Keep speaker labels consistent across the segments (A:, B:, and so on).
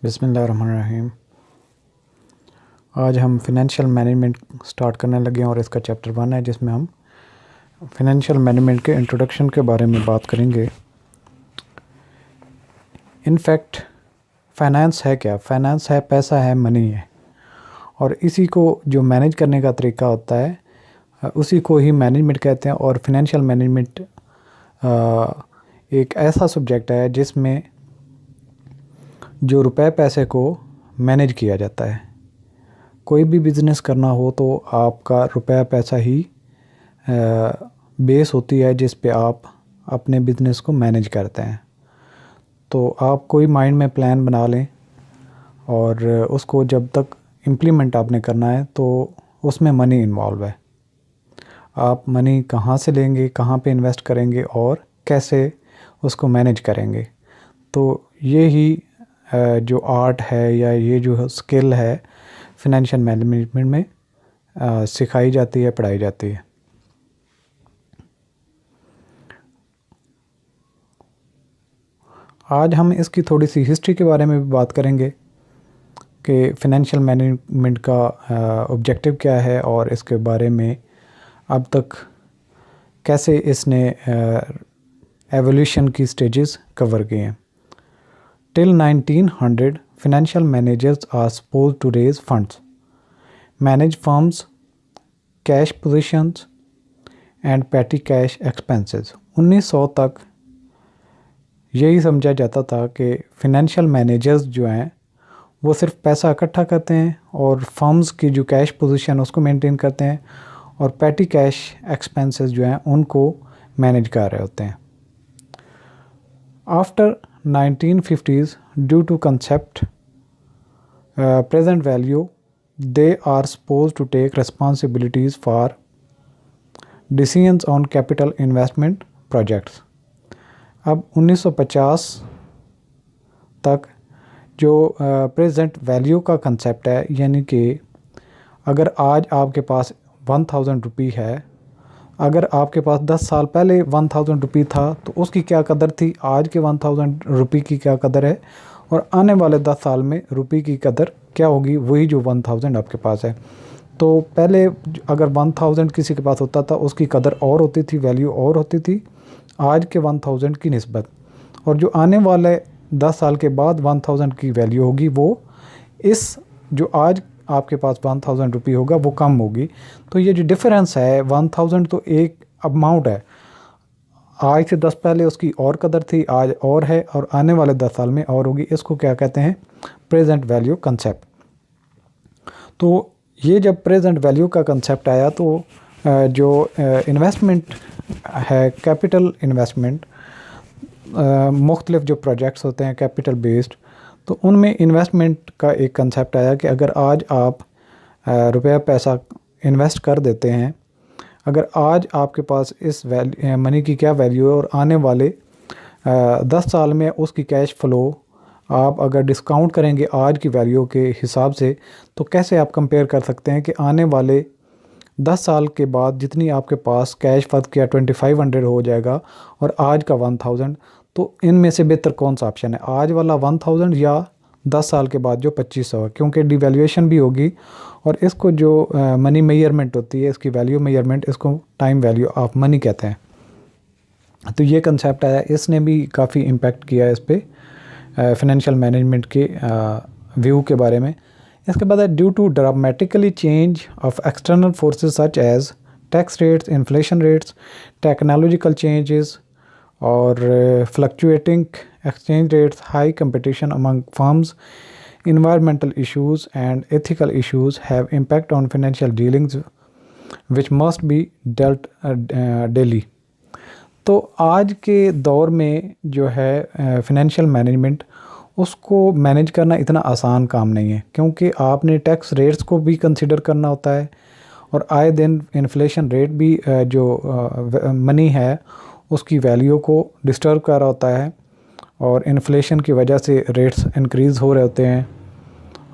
A: बिस्मिल्लाहिर्रहमानिर्रहीम। आज हम फिनेंशियल मैनेजमेंट स्टार्ट करने लगे हैं और इसका चैप्टर 1 है जिसमें हम फिनेंशियल मैनेजमेंट के इंट्रोडक्शन के बारे में बात करेंगे। इनफैक्ट फाइनेंस है क्या? फाइनेंस है, पैसा है, मनी है, और इसी को जो मैनेज करने का तरीका होता है उसी को ही मैनेजमेंट कहते हैं। और फिनेंशियल मैनेजमेंट एक ऐसा सब्जेक्ट है जिसमें जो रुपए पैसे को मैनेज किया जाता है। कोई भी बिज़नेस करना हो तो आपका रुपया पैसा ही बेस होती है जिस पे आप अपने बिज़नेस को मैनेज करते हैं। तो आप कोई माइंड में प्लान बना लें और उसको जब तक इम्प्लीमेंट आपने करना है तो उसमें मनी इन्वॉल्व है। आप मनी कहाँ से लेंगे, कहाँ पे इन्वेस्ट करेंगे और कैसे उसको मैनेज करेंगे। तो ये ही जो आर्ट है या ये जो स्किल है फिनेंशियल मैनेजमेंट में सिखाई जाती है, पढ़ाई जाती है। आज हम इसकी थोड़ी सी हिस्ट्री के बारे में भी बात करेंगे कि फिनेंशियल मैनेजमेंट का ऑब्जेक्टिव क्या है और इसके बारे में अब तक कैसे इसने एवोल्यूशन की स्टेजेस कवर किए हैं। Till 1900, financial managers are supposed to raise funds, manage firms, cash positions, and petty cash expenses. 1900 तक यही समझा जाता था कि फिनेंशियल मैनेजर्स जो हैं वो सिर्फ पैसा इकट्ठा करते हैं और फर्म्स की जो कैश पोजीशन उसको मेंटेन करते हैं और पैटी कैश एक्सपेंसेस जो हैं उनको मैनेज कर रहे होते हैं। After 1950s, due to concept present value, they are supposed to take responsibilities for decisions on capital investment projects. अब 1950 तक जो प्रेजेंट वैल्यू का कंसेप्ट है, यानी कि अगर आज आपके पास 1000 रुपये है, अगर आपके पास 10 साल पहले 1000 रुपये था तो उसकी क्या कदर थी, आज के 1000 रुपये की क्या कदर है, और आने वाले 10 साल में रुपये की कदर क्या होगी, वही जो 1000 आपके पास है। तो पहले अगर 1000 किसी के पास होता था उसकी कदर और होती थी, वैल्यू और होती थी आज के 1000 की निस्बत, और जो आने वाले 10 साल के बाद 1000 की वैल्यू होगी वो इस जो आज आपके पास 1000 रुपये होगा वो कम होगी। तो ये जो डिफरेंस है 1000 तो एक अमाउंट है, आज से 10 पहले उसकी और कदर थी, आज और है, और आने वाले 10 साल में और होगी। इसको क्या कहते हैं? Present value concept. तो ये जब प्रेजेंट वैल्यू का कंसेप्ट आया तो जो इन्वेस्टमेंट है, कैपिटल इन्वेस्टमेंट, मुख्तलिफ जो प्रोजेक्ट्स होते हैं कैपिटल बेस्ड, तो उनमें इन्वेस्टमेंट का एक कंसेप्ट आया कि अगर आज आप रुपया पैसा इन्वेस्ट कर देते हैं, अगर आज आपके पास इस मनी की क्या वैल्यू है और आने वाले 10 साल में उसकी कैश फ्लो आप अगर डिस्काउंट करेंगे आज की वैल्यू के हिसाब से, तो कैसे आप कंपेयर कर सकते हैं कि आने वाले 10 साल के बाद जितनी आपके पास कैश फर्क किया 2500 हो जाएगा और आज का 1000, तो इनमें से बेहतर कौन सा ऑप्शन है, आज वाला 1000 या 10 साल के बाद जो 2500 है, क्योंकि डिवैल्यूएशन भी होगी। और इसको जो मनी मेजरमेंट होती है, इसकी वैल्यू मेजरमेंट, इसको टाइम वैल्यू ऑफ मनी कहते हैं। तो ये कंसेप्ट आया, इसने भी काफ़ी इम्पेक्ट किया इस पे फिनेंशियल मैनेजमेंट के व्यू के बारे में। इसके बाद due to dramatically change of external forces such as tax rates, inflation rates, technological changes और fluctuating exchange rates, high competition among firms, environmental issues and ethical issues have impact on financial dealings which must be dealt daily. तो आज के दौर में जो है financial management, उसको manage करना इतना आसान काम नहीं है, क्योंकि आपने टैक्स रेट्स को भी कंसिडर करना होता है और आए दिन इन्फ्लेशन रेट भी जो मनी है उसकी वैल्यू को डिस्टर्ब कर रहा होता है, और इन्फ्लेशन की वजह से रेट्स इंक्रीज़ हो रहे होते हैं।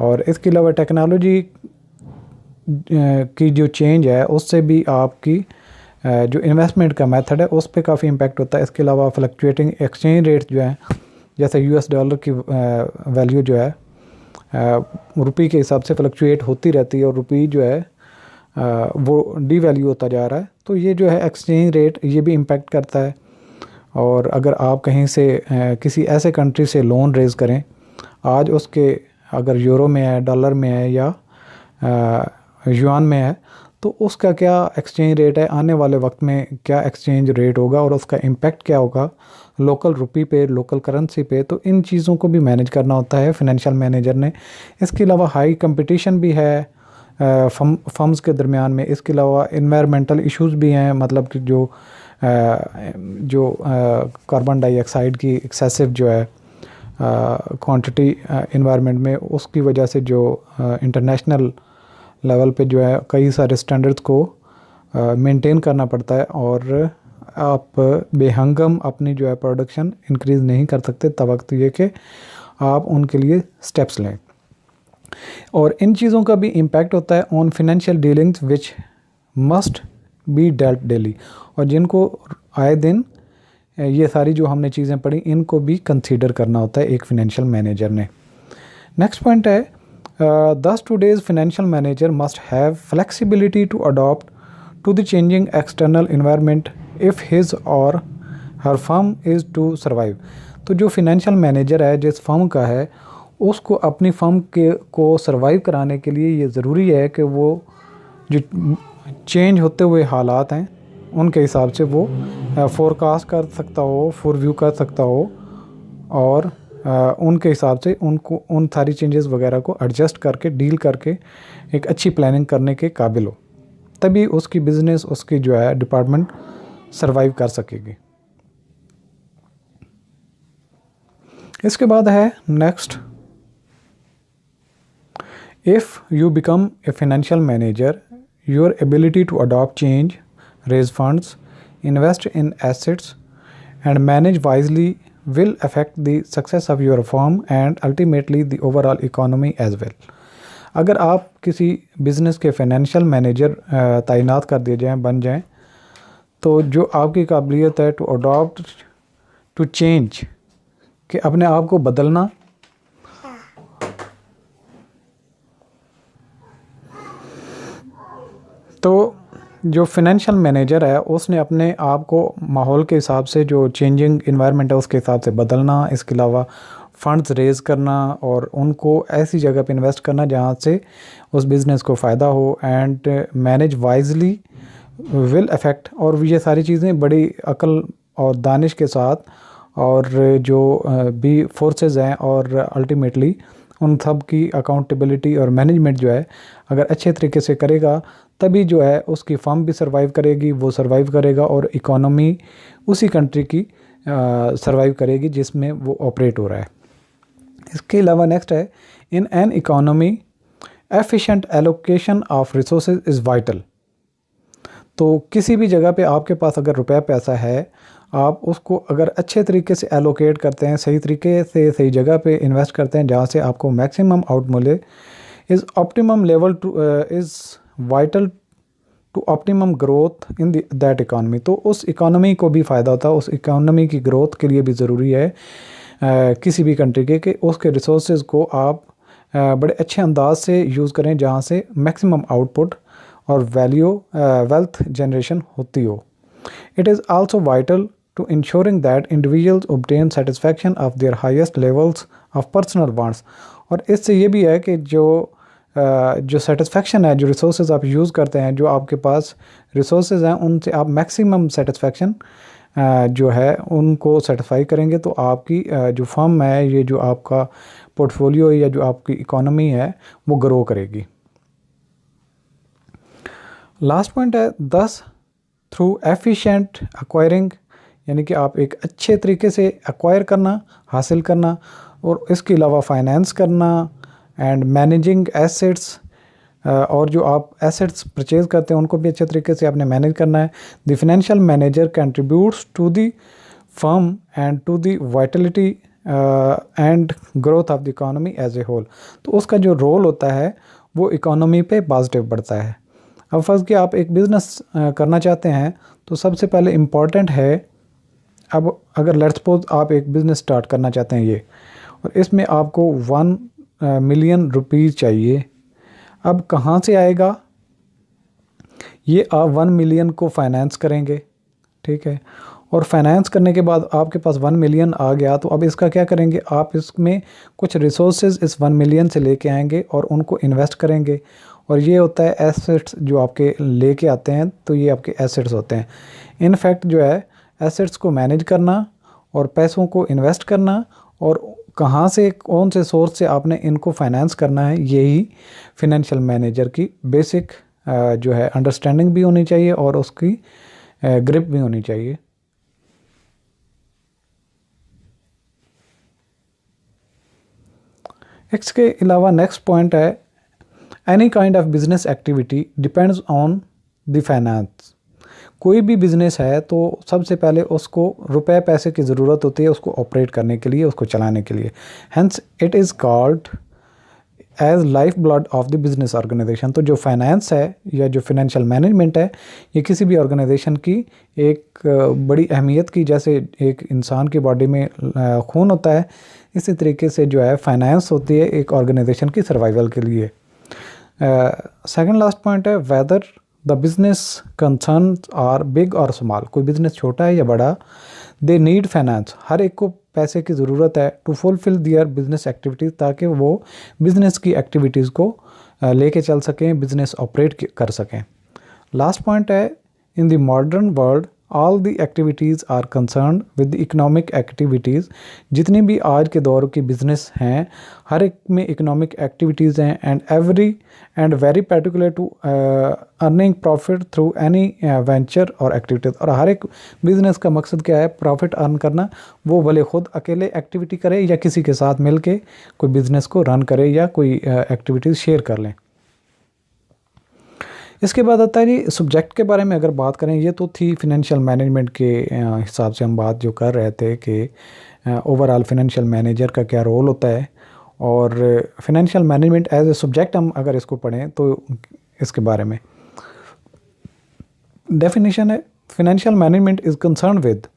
A: और इसके अलावा टेक्नोलॉजी की जो चेंज है उससे भी आपकी जो इन्वेस्टमेंट का मेथड है उस पर काफ़ी इम्पैक्ट होता है। इसके अलावा फ्लक्चुएटिंग एक्सचेंज रेट्स जो हैं, जैसे US डॉलर की वैल्यू जो है रुपये के हिसाब से फ्लक्चुएट होती रहती है और रुपये जो है वो डीवैल्यू होता जा रहा है। तो ये जो है एक्सचेंज रेट ये भी इम्पेक्ट करता है। और अगर आप कहीं से किसी ऐसे कंट्री से लोन रेज़ करें, आज उसके अगर यूरो में है, डॉलर में है या युआन में है, तो उसका क्या एक्सचेंज रेट है, आने वाले वक्त में क्या एक्सचेंज रेट होगा और उसका इम्पेक्ट क्या होगा लोकल रुपये पे, लोकल करेंसी पे। तो इन चीज़ों को भी मैनेज करना होता है फाइनेंशियल मैनेजर ने। इसके अलावा हाई कंपटीशन भी है फर्म्स के दरमियान में। इसके अलावा इन्वायरमेंटल इश्यूज़ भी हैं, मतलब कि जो कार्बन डाइऑक्साइड की एक्सेसिव जो है क्वांटिटी इन्वायरमेंट में, उसकी वजह से जो इंटरनेशनल लेवल पे जो है कई सारे स्टैंडर्ड्स को मेंटेन करना पड़ता है और आप बेहंगम अपनी जो है प्रोडक्शन इंक्रीज़ नहीं कर सकते तब वक्त ये कि आप उनके लिए स्टेप्स लें। और इन चीज़ों का भी इम्पैक्ट होता है on financial dealings which must be dealt daily, और जिनको आए दिन ये सारी जो हमने चीज़ें पढ़ी इनको भी कंसीडर करना होता है एक फिनेंशियल मैनेजर ने। नेक्स्ट पॉइंट है thus today's financial manager must have flexibility to adopt to the changing external environment if his or her firm is to survive। तो जो फिनेंशियल मैनेजर है जिस फर्म का है, उसको अपनी फर्म के को सर्वाइव कराने के लिए ये ज़रूरी है कि वो जो चेंज होते हुए हालात हैं उनके हिसाब से वो फोरकास्ट कर सकता हो, फोरव्यू कर सकता हो और उनके हिसाब से उनको उन सारी चेंजेस वगैरह को एडजस्ट करके डील करके एक अच्छी प्लानिंग करने के काबिल हो, तभी उसकी बिज़नेस, उसकी जो है डिपार्टमेंट सर्वाइव कर सकेगी। इसके बाद है next, if you become a financial manager your ability to adopt change, raise funds, invest in assets and manage wisely will affect the success of your firm and ultimately the overall economy as well। अगर आप किसी business के financial manager तैनात कर दिए जाएँ, बन जाएँ, तो जो आपकी काबिलियत है टू अडॉप्ट, टू चेंज, कि अपने आप को बदलना, तो जो फाइनेंशियल मैनेजर है उसने अपने आप को माहौल के हिसाब से, जो चेंजिंग इन्वायरमेंट है उसके हिसाब से बदलना। इसके अलावा फ़ंड्स रेज़ करना और उनको ऐसी जगह पे इन्वेस्ट करना जहाँ से उस बिज़नेस को फ़ायदा हो, and manage wisely will affect. और ये सारी चीज़ें बड़ी अक्ल और दानिश के साथ और जो भी फोर्सेस हैं और अल्टीमेटली उन सब की अकाउंटेबिलिटी और मैनेजमेंट जो है अगर अच्छे तरीके से करेगा, तभी जो है उसकी फर्म भी सर्वाइव करेगी, वो सर्वाइव करेगा और इकोनॉमी उसी कंट्री की सर्वाइव करेगी जिसमें वो ऑपरेट हो रहा है। इसके अलावा नेक्स्ट है, in an economy efficient allocation of resources is vital. तो किसी भी जगह पे आपके पास अगर रुपया पैसा है, आप उसको अगर अच्छे तरीके से एलोकेट करते हैं, सही तरीके से सही जगह पे इन्वेस्ट करते हैं जहाँ से आपको मैक्सिमम आउट मिले, is optimum level to is vital to optimum growth in that economy. तो उस इकॉनमी को भी फ़ायदा होता है, उस इकॉनमी की ग्रोथ के लिए भी ज़रूरी है किसी भी कंट्री के कि उसके रिसोर्सेज को आप बड़े अच्छे अंदाज से यूज़ करें जहाँ से मैक्सिमम आउटपुट और वेल्थ जनरेशन होती हो। It is also vital to ensuring that individuals obtain satisfaction of their highest levels of personal wants। और इससे ये भी है कि जो सेटिस्फेक्शन है, जो रिसोर्सेज आप यूज़ करते हैं, जो आपके पास रिसोर्सेज हैं, उनसे आप मैक्सिमम सेटिस्फेक्शन जो है उनको सेटिस्फाई करेंगे, तो आपकी जो फर्म है, ये जो आपका पोर्टफोलियो या जो आपकी इकोनॉमी है वो ग्रो करेगी। लास्ट पॉइंट है, दस थ्रू एफिशिएंट एक्वायरिंग, यानी कि आप एक अच्छे तरीके से एक्वायर करना, हासिल करना, और इसके अलावा फाइनेंस करना एंड मैनेजिंग एसेट्स, और जो आप एसेट्स परचेज़ करते हैं उनको भी अच्छे तरीके से आपने मैनेज करना है। The financial manager contributes to the firm and to the vitality and growth of the economy as a whole. तो उसका जो रोल होता है वो इकोनॉमी पे पॉजिटिव बढ़ता है। अब फर्स्ट कि आप एक बिज़नेस करना चाहते हैं, तो सबसे पहले इम्पॉर्टेंट है, अब अगर लेट्स सपोज आप एक बिज़नेस स्टार्ट करना चाहते हैं ये, और इसमें आपको 1 मिलियन रुपीज़ चाहिए। अब कहाँ से आएगा? ये आप 1 मिलियन को फाइनेंस करेंगे, ठीक है, और फाइनेंस करने के बाद आपके पास 1 मिलियन आ गया, तो अब इसका क्या करेंगे? आप इसमें कुछ रिसोर्सेज इस 1 मिलियन से लेके आएंगे और उनको इन्वेस्ट करेंगे, और ये होता है एसेट्स जो आपके लेके आते हैं, तो ये आपके एसेट्स होते हैं। इनफैक्ट जो है एसेट्स को मैनेज करना और पैसों को इन्वेस्ट करना और कहाँ से, कौन से सोर्स से आपने इनको फाइनेंस करना है, यही फिनेंशियल मैनेजर की बेसिक जो है अंडरस्टैंडिंग भी होनी चाहिए और उसकी ग्रिप भी होनी चाहिए। इसके अलावा नेक्स्ट पॉइंट है, any kind of business activity depends on the finance. कोई भी बिज़नेस है तो सबसे पहले उसको रुपए पैसे की ज़रूरत होती है उसको ऑपरेट करने के लिए, उसको चलाने के लिए। Hence it is called as life blood of the business organisation. तो जो फाइनेंस है या जो फिनेंशियल मैनेजमेंट है, ये किसी भी ऑर्गेनाइजेशन की एक बड़ी अहमियत की, जैसे एक इंसान की बॉडी में खून होता है, इसी तरीके से जो है फाइनेंस होती है एक ऑर्गेनाइजेशन की सर्वाइवल के लिए। सेकंड लास्ट पॉइंट है, whether the business concern are big और स्मॉल। कोई बिजनेस छोटा है या बड़ा, दे नीड फाइनेंस। हर एक को पैसे की ज़रूरत है to fulfil their business activities, ताकि वो बिज़नेस की एक्टिविटीज़ को लेके चल सकें, बिज़नेस ऑपरेट कर सकें। लास्ट पॉइंट है, in the modern world all the activities are concern with economic activities. जितनी भी आज के दौर की बिज़नेस हैं, हर एक में इकोनॉमिक एक्टिविटीज़ हैं, and very particular to earning profit through any venture और एक्टिविटीज़। और हर एक बिज़नेस का मकसद क्या है? प्रॉफिट अर्न करना। वो भले खुद अकेले एक्टिविटी करे या किसी के साथ मिल के कोई बिज़नेस को रन करे या कोई एक्टिविटीज़ शेयर कर लें। इसके बाद आता है जी सब्जेक्ट के बारे में अगर बात करें, ये तो थी फिनेंशियल मैनेजमेंट के हिसाब से हम बात जो कर रहे थे कि ओवरऑल फिनेंशियल मैनेजर का क्या रोल होता है, और financial management as a subject हम अगर इसको पढ़ें तो इसके बारे में डेफिनेशन है, financial management is concern with.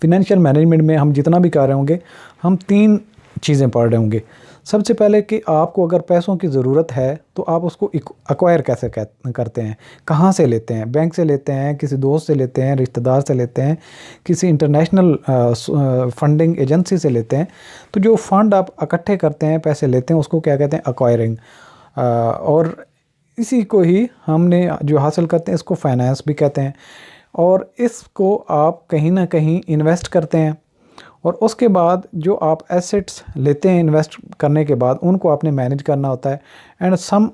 A: Financial management में हम जितना भी कर रहे होंगे, हम 3 चीज़ें पढ़ रहे होंगे। सबसे पहले कि आपको अगर पैसों की ज़रूरत है तो आप उसको एक्वायर कैसे करते हैं, कहाँ से लेते हैं? बैंक से लेते हैं, किसी दोस्त से लेते हैं, रिश्तेदार से लेते हैं, किसी इंटरनेशनल फंडिंग एजेंसी से लेते हैं। तो जो फंड आप इकट्ठे करते हैं, पैसे लेते हैं, उसको क्या कहते हैं? एक्वायरिंग। और इसी को ही हमने जो हासिल करते हैं इसको फाइनेंस भी कहते हैं। और इसको आप कहीं ना कहीं इन्वेस्ट करते हैं, और उसके बाद जो आप एसेट्स लेते हैं इन्वेस्ट करने के बाद, उनको आपने मैनेज करना होता है, and some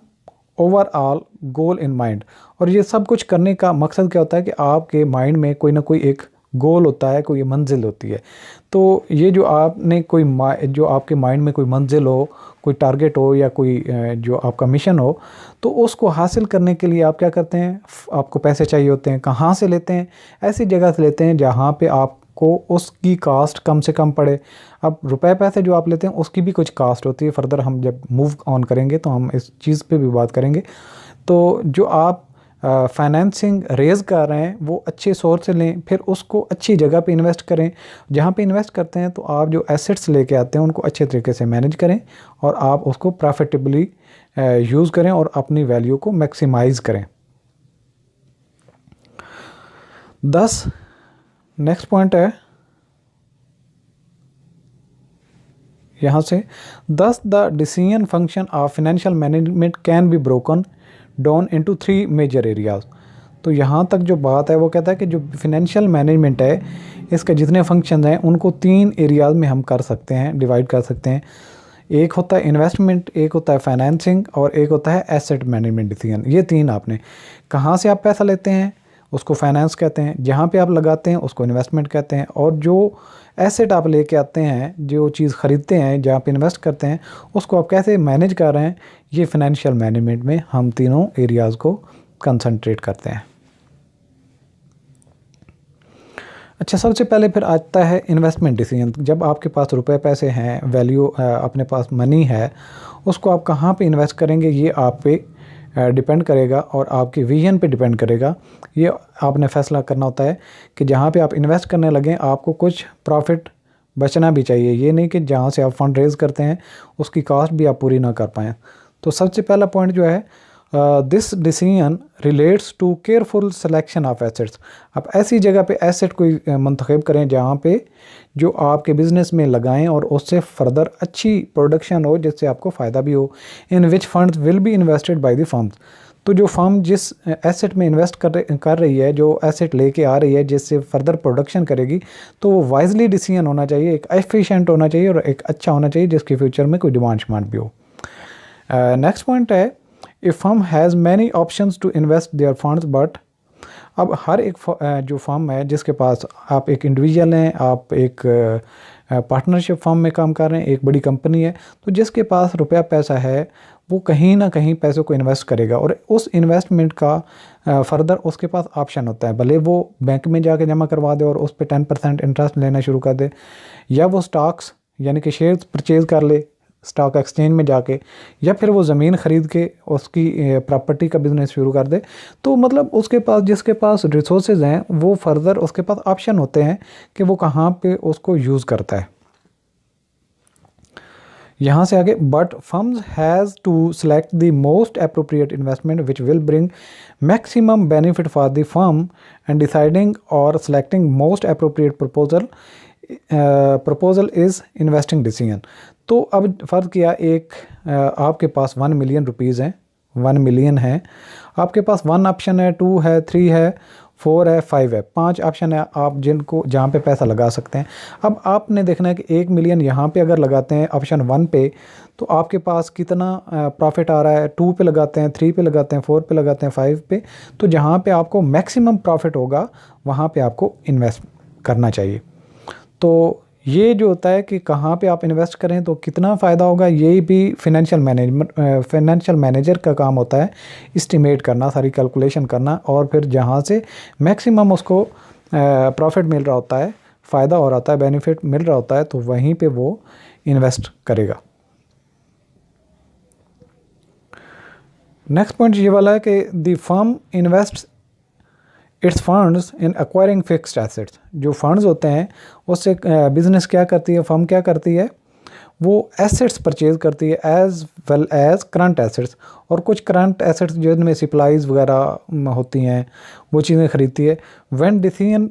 A: overall goal in mind. और ये सब कुछ करने का मकसद क्या होता है कि आपके माइंड में कोई ना कोई एक गोल होता है, कोई मंजिल होती है। तो ये जो आपने जो आपके माइंड में कोई मंजिल हो, कोई टारगेट हो या कोई जो आपका मिशन हो, तो उसको हासिल करने के लिए आप क्या करते हैं? आपको पैसे चाहिए होते हैं। कहाँ से लेते हैं? ऐसी जगह से लेते हैं जहाँ पे आपको उसकी कास्ट कम से कम पड़े। अब रुपए पैसे जो आप लेते हैं उसकी भी कुछ कास्ट होती है, फर्दर हम जब मूव ऑन करेंगे तो हम इस चीज़ पे भी बात करेंगे। तो जो आप फाइनेंसिंग रेज़ कर रहे हैं वो अच्छे सोर्स से लें, फिर उसको अच्छी जगह पे इन्वेस्ट करें। जहाँ पे इन्वेस्ट करते हैं तो आप जो एसेट्स लेके आते हैं उनको अच्छे तरीके से मैनेज करें, और आप उसको प्रॉफिटेबली यूज़ करें और अपनी वैल्यू को मैक्सिमाइज़ करें। 10 नेक्स्ट पॉइंट है यहाँ से, thus the decision function of financial management can be broken down into 3 major areas. तो यहाँ तक जो बात है वो कहता है कि जो फिनेंशियल मैनेजमेंट है इसके जितने फंक्शन हैं उनको 3 एरियाज में हम कर सकते हैं, डिवाइड कर सकते हैं। एक होता है इन्वेस्टमेंट, एक होता है फाइनेंसिंग, और एक होता है एसेट मैनेजमेंट डिसीजन। ये 3 आपने, कहाँ से आप पैसा लेते हैं उसको फाइनेंस कहते हैं, जहाँ पे आप लगाते हैं उसको इन्वेस्टमेंट कहते हैं, और जो एसेट आप लेके आते हैं, जो चीज़ ख़रीदते हैं, जहाँ पे इन्वेस्ट करते हैं, उसको आप कैसे मैनेज कर रहे हैं, ये फिनेंशियल मैनेजमेंट में हम तीनों एरियाज़ को कंसंट्रेट करते हैं। अच्छा, सबसे पहले फिर आता है इन्वेस्टमेंट डिसीजन। जब आपके पास रुपए पैसे हैं, वैल्यू अपने पास मनी है, उसको आप कहाँ पे इन्वेस्ट करेंगे ये आप पे डिपेंड करेगा और आपकी विजन पे डिपेंड करेगा। ये आपने फैसला करना होता है कि जहाँ पे आप इन्वेस्ट करने लगें आपको कुछ प्रॉफिट बचना भी चाहिए। ये नहीं कि जहाँ से आप फंड रेज़ करते हैं उसकी कॉस्ट भी आप पूरी ना कर पाएँ। तो सबसे पहला पॉइंट जो है, this decision relates to careful selection of assets. आप ऐसी जगह पे एसेट कोई मंतखब करें जहाँ पे जो आपके बिज़नेस में लगाएं और उससे फर्दर अच्छी प्रोडक्शन हो जिससे आपको फ़ायदा भी हो। In which funds will be invested by the firms. तो जो फर्म जिस एसेट में इन्वेस्ट कर रही है, जो एसेट लेके आ रही है जिससे फर्दर प्रोडक्शन करेगी, तो वो वाइजली डिसीजन होना चाहिए, एक एफिशिएंट होना चाहिए और एक अच्छा होना चाहिए जिसके फ्यूचर में कोई डिमांड भी हो। नेक्स्ट पॉइंट है, a firm has many options to invest their funds but. अब हर एक जो फर्म है जिसके पास, आप एक इंडिविजुअल हैं, आप एक पार्टनरशिप फर्म में काम कर रहे हैं, एक बड़ी कंपनी है, तो जिसके पास रुपया पैसा है वो कहीं ना कहीं पैसों को इन्वेस्ट करेगा और उस इन्वेस्टमेंट का फर्दर उसके पास ऑप्शन होता है। भले वो बैंक में जाके जमा करवा दे और उस पर 10% इंटरेस्ट लेना शुरू कर दे, या वो स्टॉक्स यानी कि शेयर्स परचेज़ कर ले स्टॉक एक्सचेंज में जाके, या फिर वो ज़मीन ख़रीद के उसकी प्रॉपर्टी का बिज़नेस शुरू कर दे। तो मतलब उसके पास, जिसके पास रिसोर्सेज हैं, वो फर्दर उसके पास ऑप्शन होते हैं कि वो कहाँ पे उसको यूज़ करता है। यहाँ से आगे, but firms has to select the most appropriate investment which will bring maximum benefit for the firm and deciding और selecting most appropriate proposal is investing decision. तो अब फ़र्ज़ किया, एक आपके पास 1 मिलियन रुपीज़ हैं, 1 मिलियन है, आपके पास 1 ऑप्शन है, 2 है, 3 है, 4 है, 5 है, 5 ऑप्शन है आप जिनको जहाँ पे पैसा लगा सकते हैं। अब आपने देखना है कि 1 मिलियन यहाँ पे अगर लगाते हैं ऑप्शन 1 पे, तो आपके पास कितना प्रॉफिट आ रहा है। 2 पे लगाते हैं, 3 पे लगाते हैं, 4 पे लगाते हैं, 5 पे, तो जहाँ पे आपको मैक्सिमम प्रॉफिट होगा वहाँ पे आपको इन्वेस्ट करना चाहिए। तो ये जो होता है कि कहाँ पे आप इन्वेस्ट करें तो कितना फ़ायदा होगा, ये भी फाइनेंशियल मैनेजर का काम होता है, इस्टीमेट करना, सारी कैलकुलेशन करना, और फिर जहाँ से मैक्सिमम उसको प्रॉफिट मिल रहा होता है, फ़ायदा हो रहा होता है, बेनिफिट मिल रहा होता है, तो वहीं पे वो इन्वेस्ट करेगा। नेक्स्ट पॉइंट ये वाला है कि the firm invest it's funds in acquiring fixed assets. जो फंड्स होते हैं उससे बिज़नेस क्या करती है, फर्म क्या करती है, वो एसेट्स परचेज़ करती है as well as current assets, और कुछ करंट एसेट्स जिनमें सप्लाईज वगैरह होती हैं वो चीज़ें ख़रीदती है। When decision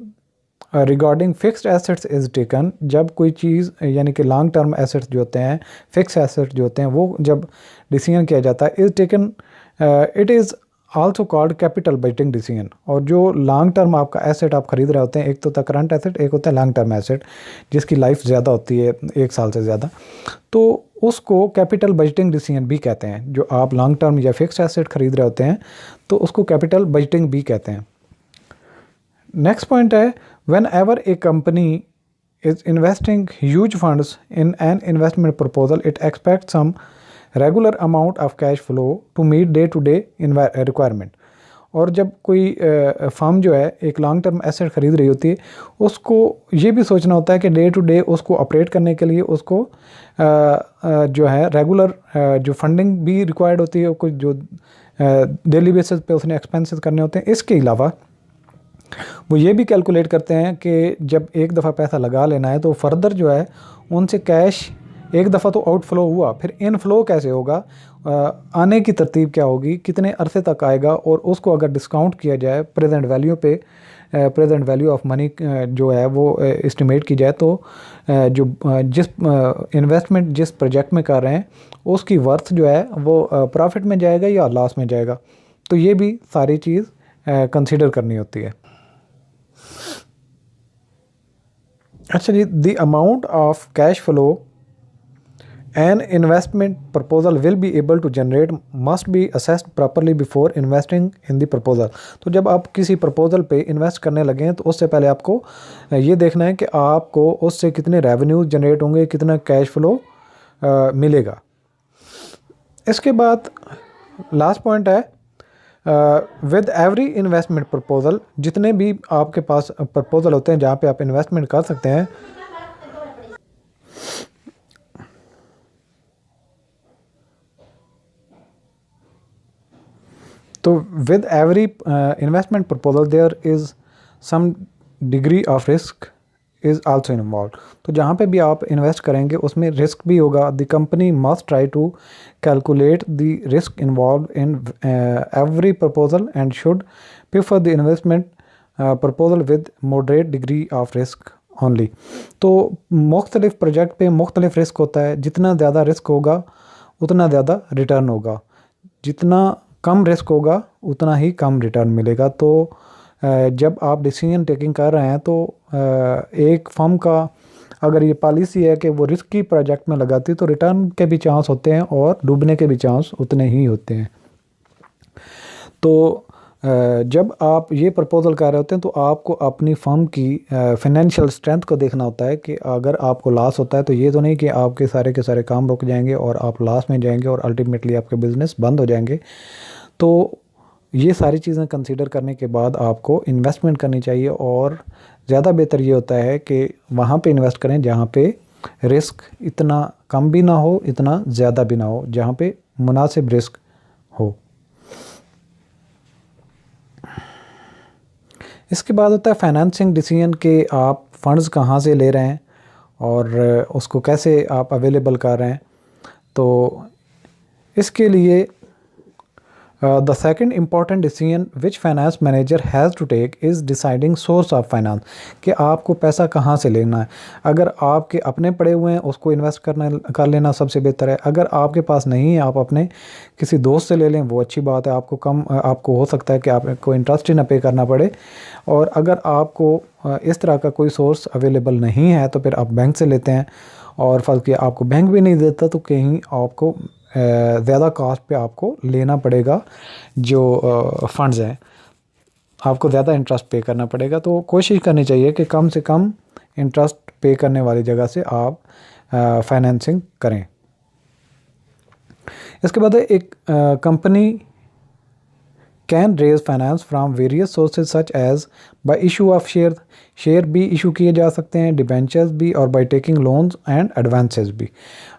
A: regarding fixed assets is taken, जब कोई चीज़ यानी कि लॉन्ग टर्म एसेट्स जो होते हैं, फिक्स एसेट्स जो होते हैं, वो जब डिसीजन किया जाता है, is taken, it is also called capital budgeting decision. और जो लॉन्ग टर्म आपका एसेट आप खरीद रहे होते हैं, एक तो होता है करंट एसेट, एक होता है लॉन्ग टर्म एसेट जिसकी लाइफ ज़्यादा होती है, 1 साल से ज़्यादा, तो उसको कैपिटल बजटिंग डिसीजन भी कहते हैं। जो आप लॉन्ग टर्म या फिक्स एसेट खरीद रहे होते हैं तो उसको कैपिटल बजटिंग भी कहते हैं। नेक्स्ट पॉइंट है, whenever a company is investing huge funds in an investment proposal, it expect some regular amount of cash flow to meet day to day requirement. और जब कोई फर्म जो है एक लॉन्ग टर्म एसेट ख़रीद रही होती है, उसको ये भी सोचना होता है कि डे टू डे उसको ऑपरेट करने के लिए उसको जो है रेगुलर जो फंडिंग भी रिक्वायर्ड होती है, कुछ जो डेली बेसिस पे उसने एक्सपेंसेस करने होते हैं। इसके अलावा वो ये भी कैलकुलेट करते हैं कि जब एक दफ़ा पैसा लगा लेना है तो फर्दर जो है उनसे कैश, एक दफ़ा तो आउटफ्लो हुआ, फिर इनफ्लो कैसे होगा, आने की तरतीब क्या होगी, कितने अरसे तक आएगा, और उसको अगर डिस्काउंट किया जाए प्रेजेंट वैल्यू पे, प्रेजेंट वैल्यू ऑफ मनी जो है वो एस्टिमेट की जाए, तो जो जिस इन्वेस्टमेंट जिस प्रोजेक्ट में कर रहे हैं उसकी वर्थ जो है वो प्रॉफिट में जाएगा या लॉस में जाएगा। तो ये भी सारी चीज़ कंसिडर करनी होती है। अच्छा जी, the amount of cash flow an investment proposal will be able to generate must be assessed properly before investing in the proposal। तो जब आप किसी प्रपोजल पे इन्वेस्ट करने लगे हैं तो उससे पहले आपको ये देखना है कि आपको उससे कितने रेवेन्यू जनरेट होंगे, कितना कैश फ्लो मिलेगा। इसके बाद लास्ट पॉइंट है, विद एवरी इन्वेस्टमेंट प्रपोजल, जितने भी आपके पास प्रपोजल होते हैं जहाँ पे आप इन्वेस्टमेंट कर सकते हैं, तो with every investment proposal there is some degree of risk is also involve. तो जहाँ पे भी आप इन्वेस्ट करेंगे उसमें रिस्क भी होगा। The company must try to calculate the risk involve in every proposal and should prefer the investment proposal with moderate degree of risk only. तो मुख्तलिफ प्रोजेक्ट पे मुख्तलिफ रिस्क होता है। जितना ज़्यादा रिस्क होगा उतना ज़्यादा रिटर्न होगा, जितना कम रिस्क होगा उतना ही कम रिटर्न मिलेगा। तो जब आप डिसीजन टेकिंग कर रहे हैं तो एक फर्म का अगर ये पॉलिसी है कि वो रिस्की प्रोजेक्ट में लगाती है तो रिटर्न के भी चांस होते हैं और डूबने के भी चांस उतने ही होते हैं। तो जब आप ये प्रपोज़ल कर रहे होते हैं तो आपको अपनी फर्म की फाइनेंशियल स्ट्रेंथ को देखना होता है कि अगर आपको लॉस होता है तो ये तो नहीं कि आपके सारे के सारे काम रुक जाएंगे और आप लॉस में जाएंगे और अल्टीमेटली आपके बिज़नेस बंद हो जाएंगे। तो ये सारी चीज़ें कंसीडर करने के बाद आपको इन्वेस्टमेंट करनी चाहिए और ज़्यादा बेहतर ये होता है कि वहाँ पे इन्वेस्ट करें जहाँ पे रिस्क इतना कम भी ना हो इतना ज़्यादा भी ना हो, जहाँ पे मुनासिब रिस्क हो। इसके बाद होता है फाइनेंसिंग डिसीजन के आप फंड्स कहाँ से ले रहे हैं और उसको कैसे आप अवेलेबल कर रहे हैं। तो इसके लिए the second important decision which finance manager has to take is deciding source of finance, कि आपको पैसा कहाँ से लेना है। अगर आपके अपने पड़े हुए हैं उसको इन्वेस्ट कर लेना सबसे बेहतर है। अगर आपके पास नहीं है आप अपने किसी दोस्त से ले लें, वो अच्छी बात है। आपको हो सकता है कि आपको इंटरेस्ट ही ना पे करना पड़े। और अगर आपको इस तरह का कोई सोर्स अवेलेबल नहीं है तो फिर आप बैंक से लेते हैं और फर्ज किया आपको बैंक भी नहीं देता तो कहीं आपको ज़्यादा कॉस्ट पे आपको लेना पड़ेगा, जो फंड्स हैं आपको ज़्यादा इंटरेस्ट पे करना पड़ेगा। तो कोशिश करनी चाहिए कि कम से कम इंटरेस्ट पे करने वाली जगह से आप फाइनेंसिंग करें। इसके बाद एक company can raise finance from various sources such as by issue of share भी इशू किए जा सकते हैं, डिबेंचर्स भी, और by taking loans and advances भी।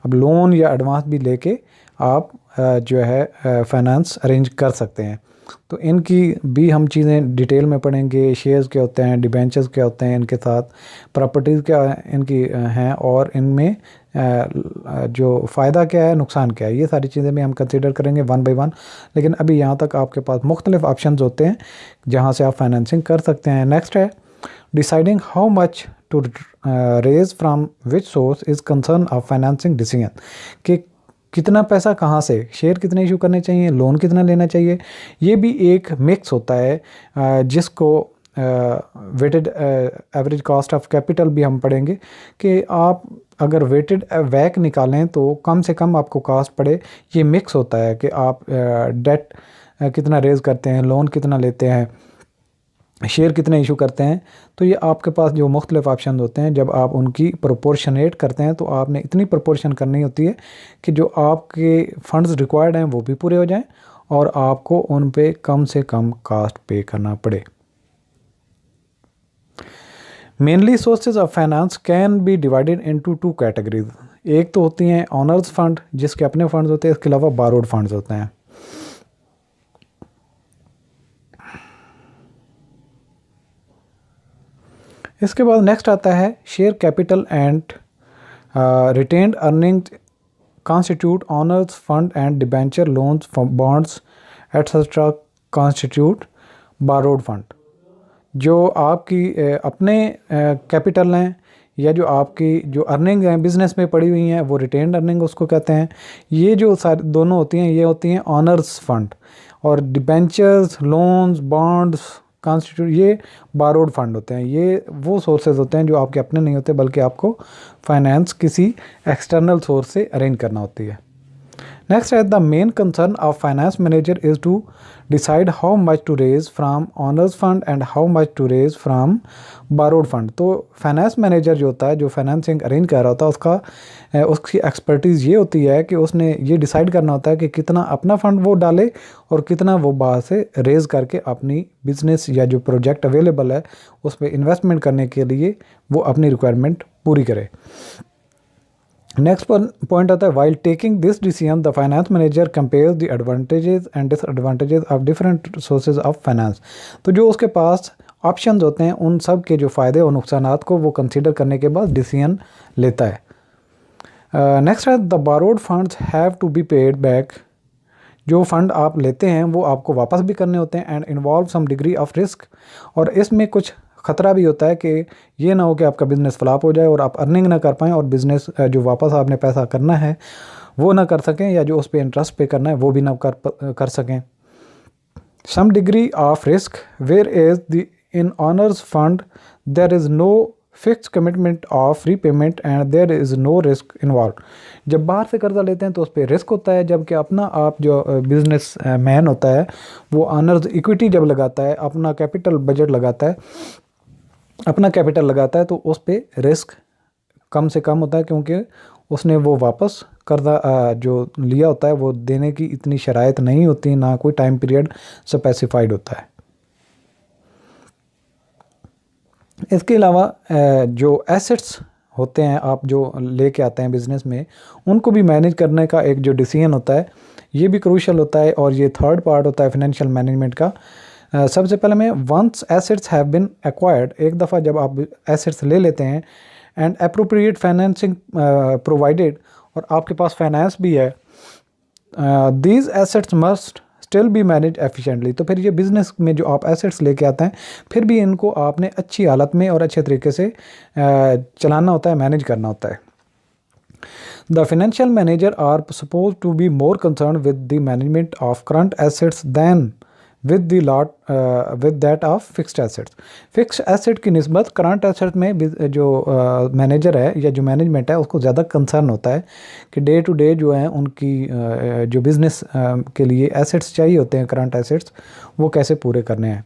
A: अब लोन या एडवांस भी लेके आप जो है फाइनेंस अरेंज कर सकते हैं। तो इनकी भी हम चीज़ें डिटेल में पढ़ेंगे। शेयर्स क्या होते हैं, डिबेंचर्स क्या होते हैं, इनके साथ प्रॉपर्टीज़ क्या इनकी हैं और इनमें जो फ़ायदा क्या है नुकसान क्या है, ये सारी चीज़ें भी हम कंसिडर करेंगे वन बाय वन। लेकिन अभी यहाँ तक आपके पास मुख्तलिफ ऑप्शंस होते हैं जहाँ से आप फाइनेंसिंग कर सकते हैं। नेक्स्ट है deciding how much to raise from which source is concern of financing decision, कि कितना पैसा कहाँ से, शेयर कितने इशू करने चाहिए, लोन कितना लेना चाहिए। ये भी एक मिक्स होता है जिसको weighted average cost of capital भी हम पढ़ेंगे कि आप अगर वेटेड वैक निकालें तो कम से कम आपको कॉस्ट पड़े। ये मिक्स होता है कि आप डेट कितना रेज करते हैं, लोन कितना लेते हैं, शेयर कितने इशू करते हैं। तो ये आपके पास जो मुख्तलिफ ऑप्शन होते हैं जब आप उनकी प्रोपोर्शनेट करते हैं तो आपने इतनी प्रोपोर्शन करनी होती है कि जो आपके फंड्स रिक्वायर्ड हैं वो भी पूरे हो जाएं और आपको उन पे कम से कम कॉस्ट पे करना पड़े। Mainly sources of finance can be divided into two categories. एक तो होती हैं ऑनर्स फंड जिसके अपने फंड्स होते हैं, इसके अलावा बारोड फंड्स होते हैं। इसके बाद नेक्स्ट आता है share capital and retained earning constitute honours fund and debenture loans bonds etcetera constitute borrowed fund. जो आपकी अपने कैपिटल हैं या जो आपकी जो अर्निंग हैं बिज़नेस में पड़ी हुई हैं वो रिटेन्ड अर्निंग उसको कहते हैं। ये जो सारी दोनों होती हैं ये होती हैं ऑनर्स फंड, और डिबेंचर्स, लोन्स, बॉन्ड्स, कॉन्स्टिट्यूट ये बारोड फंड होते हैं। ये वो सोर्सेज होते हैं जो आपके अपने नहीं होते बल्कि आपको फाइनेंस किसी एक्सटर्नल सोर्स से अरेंज करना होती है। नेक्स्ट है the main concern of finance manager is to decide how much to raise from owners fund and how much to raise from borrowed fund. तो फाइनेंस मैनेजर जो होता है, जो फाइनेंसिंग अरेंज कर रहा होता है, उसकी एक्सपर्टीज़ ये होती है कि उसने ये डिसाइड करना होता है कि कितना अपना फंड वो डाले और कितना वो बाहर से रेज करके अपनी बिजनेस या जो प्रोजेक्ट अवेलेबल है उस पर इन्वेस्टमेंट करने के लिए वो अपनी रिक्वायरमेंट पूरी करे। नेक्स्ट पॉइंट आता है while taking this decision the finance manager compares the advantages and disadvantages of different sources of finance. तो जो उसके पास ऑप्शंस होते हैं, उन सब के जो फ़ायदे और नुकसानात को वो कंसीडर करने के बाद डिसीजन लेता है। नेक्स्ट है the borrowed funds have to be paid back. जो फ़ंड आप लेते हैं वो आपको वापस भी करने होते हैं, and involve some degree of risk, और इसमें कुछ ख़तरा भी होता है कि ये ना हो कि आपका बिज़नेस फ्लॉप हो जाए और आप अर्निंग ना कर पाएँ और बिज़नेस जो वापस आपने पैसा करना है वो ना कर सकें, या जो उस पर इंटरेस्ट पे करना है वो भी ना कर सकें। Some degree of risk where is the in owners fund there is no fix commitment of repayment and there is no risk involve. जब बाहर से कर्जा लेते हैं तो उस पर रिस्क होता है, जबकि अपना आप जो बिज़नेस मैन होता है वो ऑनर्स इक्विटी जब लगाता है, अपना कैपिटल बजट लगाता है, अपना कैपिटल लगाता है, तो उस पर रिस्क कम से कम होता है, क्योंकि उसने वो वापस कर्जा जो लिया होता है वो देने की इतनी शराइत नहीं होती, ना कोई टाइम पीरियड स्पेसिफाइड होता है। इसके अलावा जो एसेट्स होते हैं आप जो लेके आते हैं बिज़नेस में, उनको भी मैनेज करने का एक जो डिसीजन होता है ये भी क्रूशल होता है, और ये थर्ड पार्ट होता है फाइनेंशियल मैनेजमेंट का। सबसे पहले में once assets have been acquired, एक दफ़ा जब आप एसेट्स ले लेते हैं एंड अप्रोप्रिएट फाइनेंसिंग प्रोवाइडेड, और आपके पास फाइनेंस भी है, these assets must still be manage efficiently. तो फिर ये बिज़नेस में जो आप एसेट्स लेके आते हैं फिर भी इनको आपने अच्छी हालत में और अच्छे तरीके से चलाना होता है, मैनेज करना होता है। The financial manager are suppose to be more concern with the management of current assets than with that of fixed assets. Fixed asset की निस्बत करंट एसेट में जो मैनेजर है या जो मैनेजमेंट है उसको ज़्यादा कंसर्न होता है कि डे टू डे जो है उनकी जो बिज़नेस के लिए एसेट्स चाहिए होते हैं, करंट एसेट्स, वो कैसे पूरे करने हैं।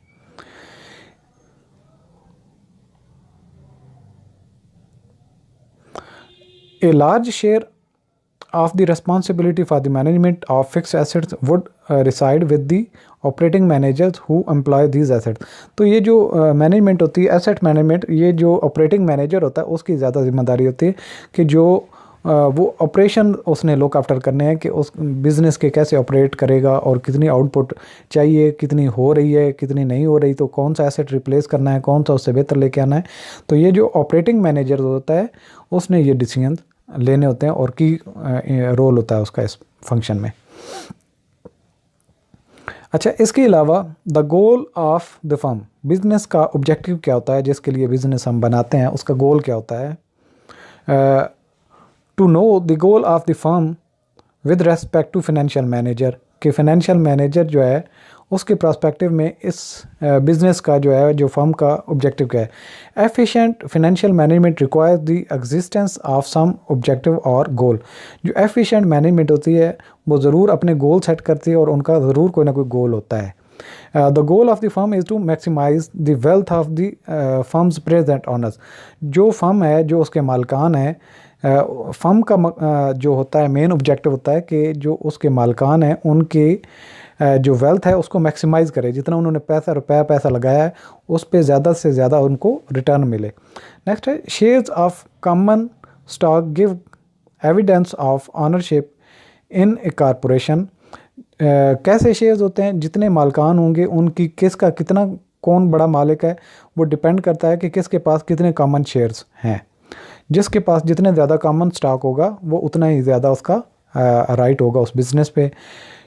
A: A large share of the responsibility for the management of fixed assets would reside with the operating managers who employ these assets। तो ये जो मैनेजमेंट होती है, एसेट मैनेजमेंट, ये जो ऑपरेटिंग मैनेजर होता है उसकी ज़्यादा जिम्मेदारी होती है कि जो वो ऑपरेशन उसने लुक आफ्टर करने हैं कि उस बिज़नेस के कैसे ऑपरेट करेगा और कितनी आउटपुट चाहिए, कितनी हो रही है, कितनी नहीं हो रही, तो कौन सा एसेट रिप्लेस करना है, कौन सा उससे बेहतर लेके आना है। तो ये जो ऑपरेटिंग मैनेजर होता है उसने ये डिसीजन लेने होते हैं और की रोल होता है उसका इस फंक्शन में। अच्छा, इसके अलावा the goal of the firm, business का ऑब्जेक्टिव क्या होता है, जिसके लिए बिज़नेस हम बनाते हैं उसका गोल क्या होता है। To know the goal of the firm with respect to financial manager, कि फाइनेंशियल मैनेजर जो है उसके पर्सपेक्टिव में इस बिज़नेस का जो है, जो फर्म का ऑब्जेक्टिव क्या है। Efficient financial management requires the existence of some objective और गोल। जो एफिशिएंट मैनेजमेंट होती है वो ज़रूर अपने गोल सेट करती है और उनका ज़रूर कोई ना कोई गोल होता है। The goal of the firm is to maximise the wealth of the firm's present owners. जो फर्म है, जो उसके मालिकान है, फर्म का जो होता है मेन ऑब्जेक्टिव होता है कि जो उसके मालिकान हैं उनके जो वेल्थ है उसको मैक्सिमाइज़ करे, जितना उन्होंने पैसा लगाया है उस पे ज़्यादा से ज़्यादा उनको रिटर्न मिले। नेक्स्ट है shares of common stock give evidence of ownership in A corporation. कैसे शेयर्स होते हैं, जितने मालिकान होंगे उनकी किसका कितना, कौन बड़ा मालिक है, वो डिपेंड करता है कि किसके पास कितने कॉमन शेयर्स हैं। जिसके पास जितने ज़्यादा कॉमन स्टॉक होगा वो उतना ही ज़्यादा उसका राइट होगा उस बिज़नेस पे।